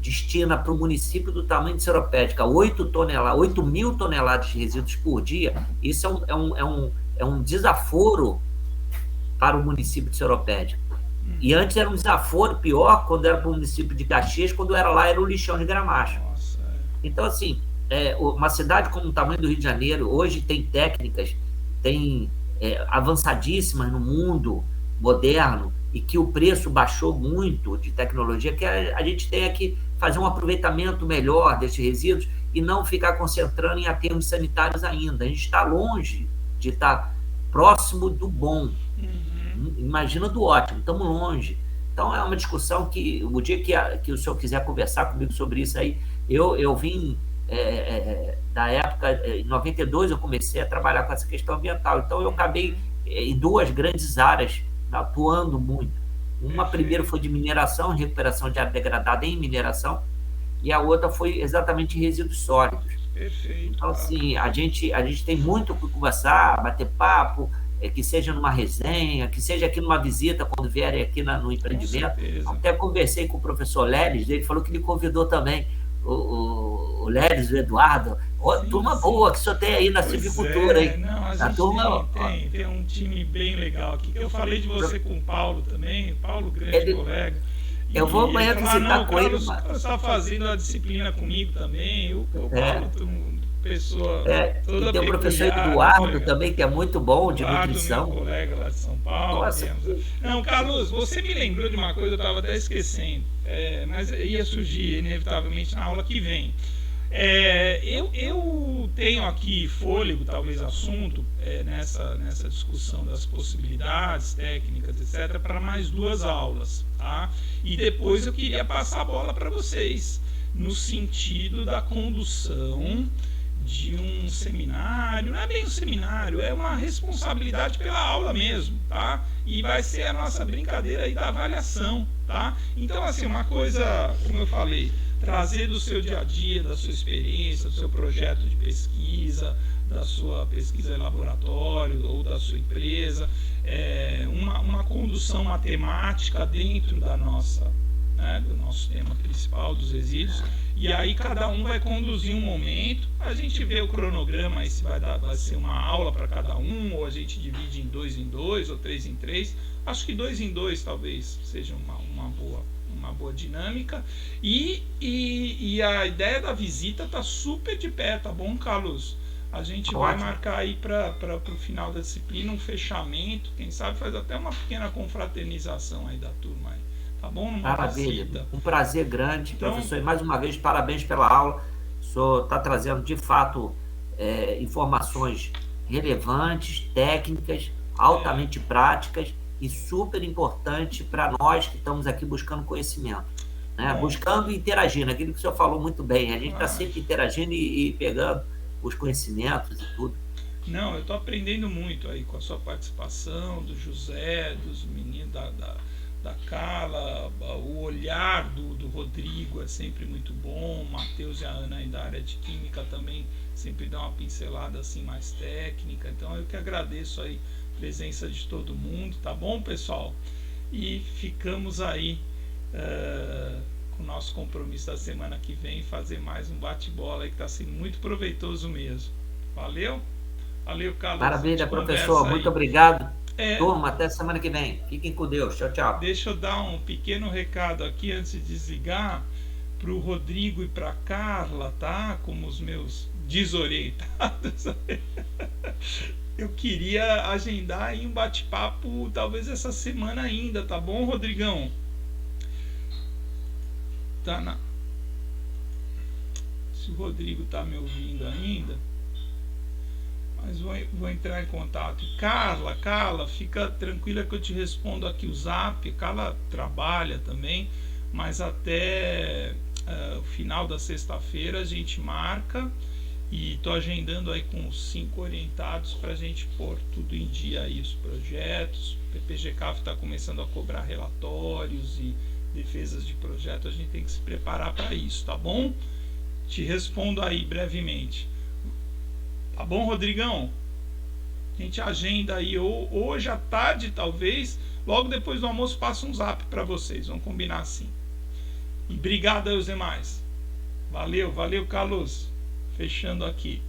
destina para o município do tamanho de Seropédica 8.000 toneladas de resíduos por dia, isso é um desaforo para o município de Seropédica. E antes era um desaforo pior quando era para o município de Caxias, quando era o lixão de Gramacho. Então, assim, uma cidade como o tamanho do Rio de Janeiro, hoje tem técnicas, tem avançadíssimas no mundo moderno, e que o preço baixou muito de tecnologia, que a gente tem que fazer um aproveitamento melhor desses resíduos e não ficar concentrando em aterros sanitários ainda. A gente está longe de estar próximo do bom. Imagina do ótimo, estamos longe. Então, é uma discussão que, o dia que o senhor quiser conversar comigo sobre isso aí, eu vim da época, em 92 eu comecei a trabalhar com essa questão ambiental, então eu acabei em duas grandes áreas, atuando muito. Uma primeiro foi de mineração, recuperação de área degradada em mineração, e a outra foi exatamente em resíduos sólidos. Perfeito. Então, assim, a gente tem muito o que conversar, bater papo, que seja numa resenha, que seja aqui numa visita, quando vierem aqui no empreendimento. Até conversei com o professor Leles, ele falou que me convidou também, o Leles, o Eduardo. Turma boa que o senhor tem aí na silvicultura. Tem um time bem legal aqui. Eu falei de você com o Paulo também, Paulo, grande colega. Eu vou amanhã visitar com ele. Você está fazendo a disciplina comigo também. O Paulo, pessoa toda e tem o professor Eduardo também, que é muito bom de Eduardo, nutrição. Meu colega lá de São Paulo. Não, Carlos, você me lembrou de uma coisa, eu estava até esquecendo, mas ia surgir inevitavelmente na aula que vem. Eu tenho aqui fôlego, talvez assunto, nessa discussão das possibilidades técnicas, etc., para mais 2 aulas, tá? E depois eu queria passar a bola para vocês, no sentido da condução de um seminário. Não é bem um seminário, é uma responsabilidade pela aula mesmo, tá? E vai ser a nossa brincadeira aí da avaliação, tá? Então, assim, uma coisa, como eu falei, trazer do seu dia a dia, da sua experiência, do seu projeto de pesquisa, da sua pesquisa em laboratório ou da sua empresa, uma condução matemática dentro da nossa, né, do nosso tema principal, dos resíduos, e aí cada um vai conduzir um momento, a gente vê o cronograma, aí se vai ser uma aula para cada um, ou a gente divide em 2 em 2, ou 3 em 3, acho que 2 em 2 talvez seja uma boa dinâmica, e a ideia da visita está super de pé, tá bom, Carlos? A gente vai marcar aí para o final da disciplina um fechamento, quem sabe faz até uma pequena confraternização aí da turma aí. Tá bom? Maravilha, visita. Um prazer grande, então, professor, e mais uma vez parabéns pela aula. O senhor está trazendo de fato informações relevantes, técnicas, altamente práticas e super importante para nós que estamos aqui buscando conhecimento, né? Buscando e interagindo, aquilo que o senhor falou muito bem, a gente está sempre interagindo e pegando os conhecimentos e tudo. Não, eu estou aprendendo muito aí com a sua participação, do José, dos meninos da Carla, o olhar do Rodrigo é sempre muito bom, o Matheus e a Ana aí da área de Química também sempre dão uma pincelada assim mais técnica, então eu que agradeço aí a presença de todo mundo, tá bom, pessoal? E ficamos aí com o nosso compromisso da semana que vem, fazer mais um bate-bola aí que está sendo muito proveitoso mesmo. Valeu? Valeu, Carlos. Maravilha, professor, muito obrigado. Turma, até semana que vem. Fiquem com Deus. Tchau, tchau. Deixa eu dar um pequeno recado aqui antes de desligar para o Rodrigo e para a Carla, tá? Como os meus desorientados. Eu queria agendar aí um bate-papo talvez essa semana ainda, tá bom, Rodrigão? Se o Rodrigo tá me ouvindo ainda, mas vou entrar em contato. Carla, fica tranquila que eu te respondo aqui o zap. Carla trabalha também, mas até o final da sexta-feira a gente marca, e estou agendando aí com os 5 orientados para a gente pôr tudo em dia aí, os projetos. O PPG-CAF está começando a cobrar relatórios e defesas de projeto, a gente tem que se preparar para isso, tá bom? Te respondo aí brevemente. Tá bom, Rodrigão? A gente agenda aí hoje à tarde, talvez, logo depois do almoço, passa um zap para vocês. Vamos combinar assim. E obrigado aos demais. Valeu, Carlos. Fechando aqui.